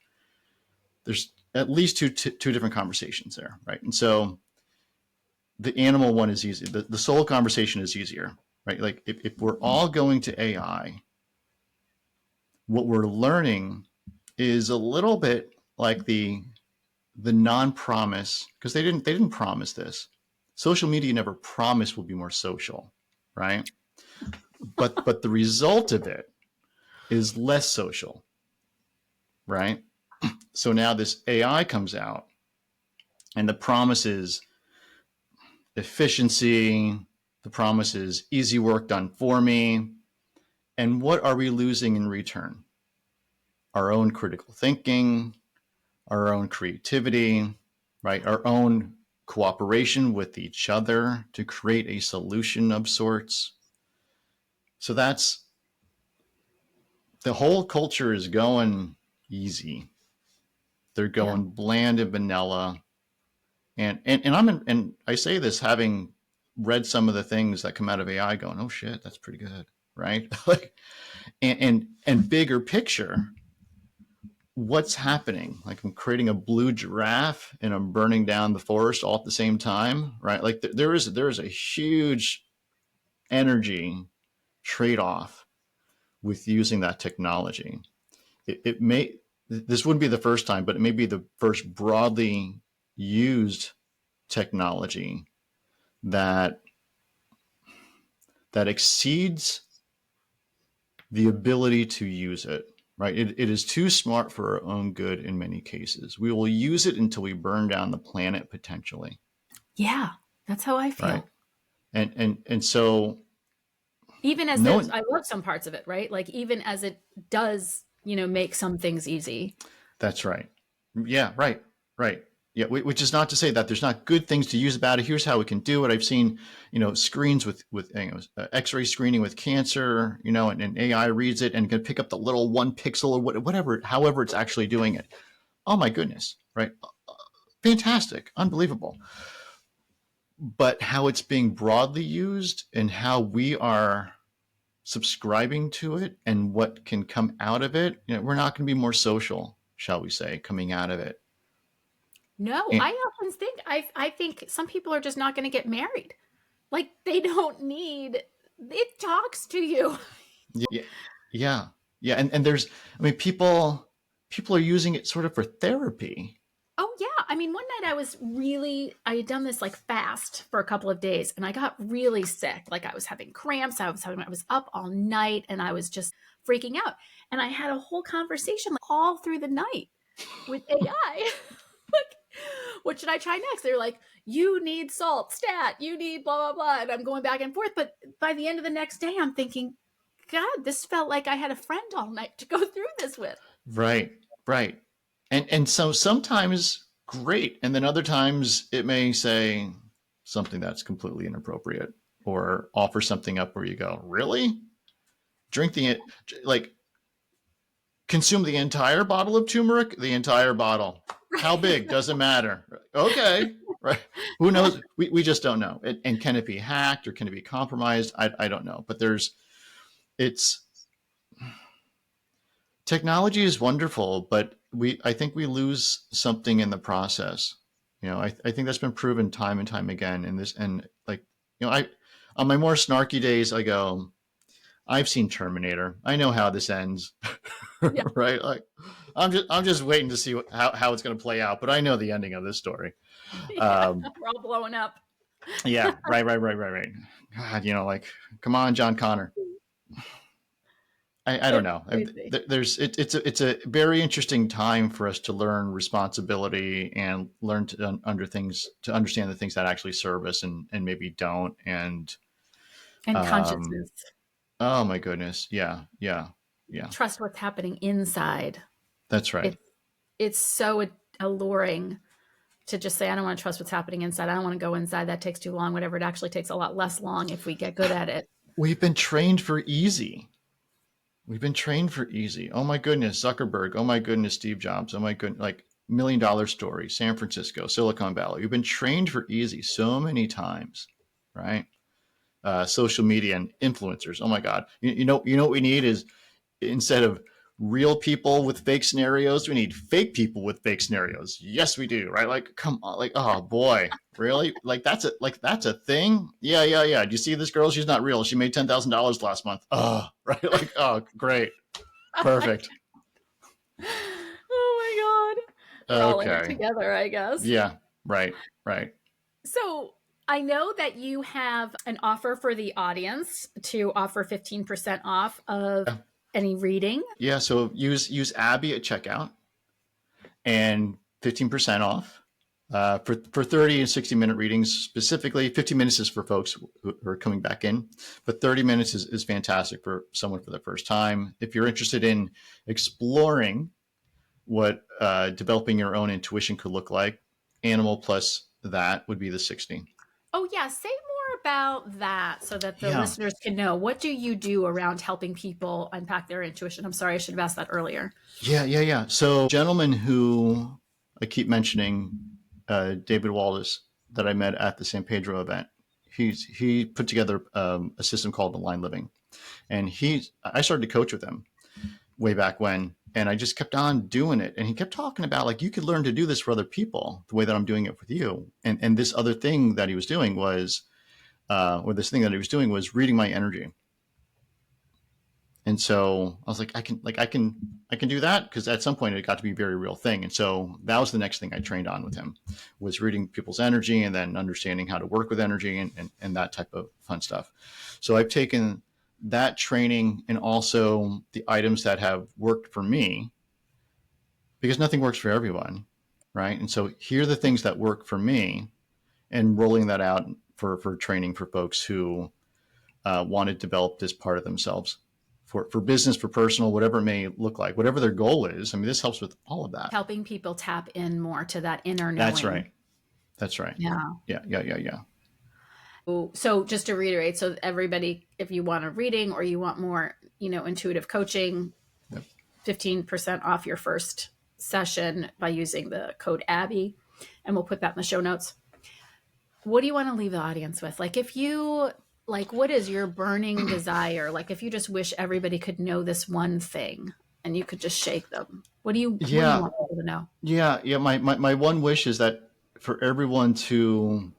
there's at least two different conversations there. Right. And so the animal one is easy. The soul conversation is easier. Right. Like if we're all going to AI, what we're learning is a little bit like the non-promise, because they didn't promise this. Social media never promised we'll be more social, right? But the result of it is less social, right? So now this AI comes out, and the promise is efficiency, the promise is easy work done for me. And what are we losing in return? Our own critical thinking, our own creativity, right? Our own cooperation with each other to create a solution of sorts. So that's, the whole culture is going easy. They're Yeah. going bland and vanilla. And I say this having read some of the things that come out of AI, going, oh shit, that's pretty good, right? Like, and bigger picture, what's happening? Like, I'm creating a blue giraffe and I'm burning down the forest all at the same time, right? Like there is a huge energy trade off with using that technology. It may, this wouldn't be the first time, but it may be the first broadly used technology that that exceeds the ability to use it. Right? It is too smart for our own good in many cases. We will use it until we burn down the planet potentially. Yeah. That's how I Right? feel. And so Even as no those, one. I love some parts of it, right? Like even as it does, make some things easy. That's right. Yeah. Right. Right. Yeah. Which is not to say that there's not good things to use about it. Here's how we can do it. I've seen screens with X-ray screening with cancer. And AI reads it and can pick up the little 1 pixel or whatever, however it's actually doing it. Oh my goodness. Right. Fantastic. Unbelievable. But how it's being broadly used and how we are subscribing to it and what can come out of it, we're not going to be more social, shall we say, coming out of it. No, And I often think I think some people are just not going to get married. Like they don't need it talks to you. yeah, yeah, yeah, and there's, I mean, people are using it sort of for therapy. Oh yeah. I mean, one night I had done this like fast for a couple of days and I got really sick. Like I was having cramps. I was up all night and I was just freaking out. And I had a whole conversation like all through the night with AI. Like what should I try next? They're like, you need salt, stat, you need blah, blah, blah. And I'm going back and forth. But by the end of the next day, I'm thinking, God, this felt like I had a friend all night to go through this with. Right, right. And so sometimes great, and then other times it may say something that's completely inappropriate or offer something up where you go, really? Drink the like consume the entire bottle of turmeric, the entire bottle. How big? Doesn't matter. Okay. Right. Who knows? We just don't know. And can it be hacked or can it be compromised? I don't know. But it's technology is wonderful, but I think we lose something in the process. I think that's been proven time and time again in this. And like, I, on my more snarky days, I go, I've seen Terminator. I know how this ends. Yeah. Right? Like, I'm just waiting to see how it's going to play out, but I know the ending of this story. Yeah, we're all blowing up. Yeah, right. God, like, come on, John Connor. I don't It's know. crazy. It's a very interesting time for us to learn responsibility and learn to understand the things that actually serve us and maybe don't. And And um, consciousness. oh my goodness, yeah, Trust what's happening inside. that's right. It's so alluring to just say, I don't want to trust what's happening inside. I don't want to go inside. That takes too long. Whatever. It actually takes a lot less long if we get good at it. We've been trained for easy. We've been trained for easy. Oh my goodness, Zuckerberg. Oh my goodness, Steve Jobs. Oh my goodness, like $1 million story, San Francisco, Silicon Valley. We've been trained for easy so many times, right? Social media and influencers. Oh my God. You know what we need is, instead of real people with fake scenarios, we need fake people with fake scenarios. Yes, we do. Right? Like, come on. Like, oh boy, really? That's a thing. Yeah. Do you see this girl? She's not real. She made $10,000 last month. Oh, right. Like, oh, great, perfect. Oh my God. We're all in it Okay. together, I guess. Yeah. Right. So I know that you have an offer for the audience to offer 15% off of Yeah. any reading. Yeah. So use Abby at checkout and 15% off. For 30 and 60-minute readings. Specifically, 15 minutes is for folks who are coming back in, but 30 minutes is fantastic for someone for the first time. If you're interested in exploring what developing your own intuition could look like, animal plus that would be the 60. Oh, yeah. Say more about that so that the Yeah. listeners can know. What do you do around helping people unpack their intuition? I'm sorry, I should have asked that earlier. Yeah. So, gentleman who I keep mentioning, David Wallace, that I met at the San Pedro event, he put together a system called Aligned Living, and I started to coach with him way back when, and I just kept on doing it. And he kept talking about, like, you could learn to do this for other people the way that I'm doing it with you. And this other thing that he was doing was, or this thing that he was doing was reading my energy. And so I was like, I can do that, because at some point it got to be a very real thing. And so that was the next thing I trained on with him, was reading people's energy and then understanding how to work with energy and that type of fun stuff. So I've taken that training and also the items that have worked for me, because nothing works for everyone. Right. And so here are the things that work for me, and rolling that out for training for folks who want to develop this part of themselves for business, for personal, whatever it may look like, whatever their goal is. I mean, this helps with all of that. Helping people tap in more to that inner knowing. That's right. That's right. Yeah. Yeah. So just to reiterate, so everybody, if you want a reading or you want more, intuitive coaching, Yep. 15% off your first session by using the code Abby, and we'll put that in the show notes. What do you want to leave the audience with? What is your burning desire? Like, if you just wish everybody could know this one thing and you could just shake them, what do you want people to know? Yeah. My one wish is that for everyone to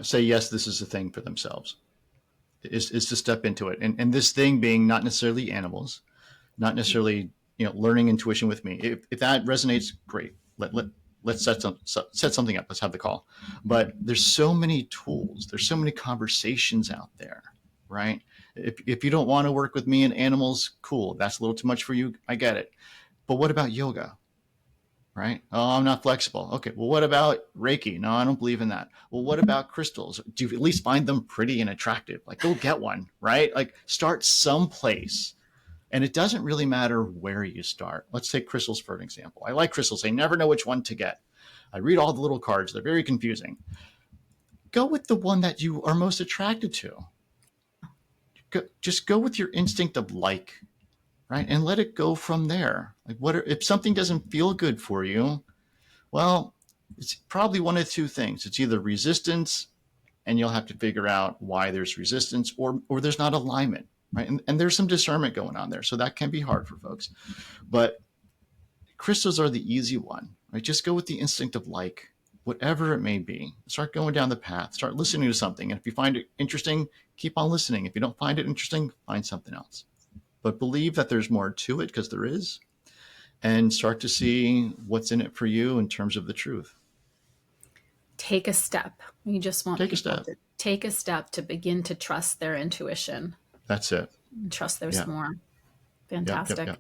say, yes, this is a thing for themselves, is to step into it. And this thing being not necessarily animals, not necessarily, learning intuition with me. If that resonates, great. Let's set something up. Let's have the call. But there's so many tools. There's so many conversations out there, right? If you don't want to work with me and animals, cool. That's a little too much for you. I get it. But what about yoga? right? Oh, I'm not flexible. Okay, well, what about Reiki? No, I don't believe in that. Well, what about crystals? Do you at least find them pretty and attractive? Like, go get one, right? Like, start someplace. And it doesn't really matter where you start. Let's take crystals for an example. I like crystals. I never know which one to get. I read all the little cards. They're very confusing. Go with the one that you are most attracted to. Just go with your instinct of like, right? And let it go from there. Like, if something doesn't feel good for you? Well, it's probably one of two things. It's either resistance, and you'll have to figure out why there's resistance, or there's not alignment, right? And there's some discernment going on there. So that can be hard for folks. But crystals are the easy one, right? Just go with the instinct of like, whatever it may be. Start going down the path. Start listening to something. And if you find it interesting, keep on listening. If you don't find it interesting, find something else. But believe that there's more to it, because there is, and start to see what's in it for you in terms of the truth. Take a step. You just want Take a people step. to take a step to begin to trust their intuition That's it. and trust there's Yeah. more. Yep, yep, Fantastic. yep.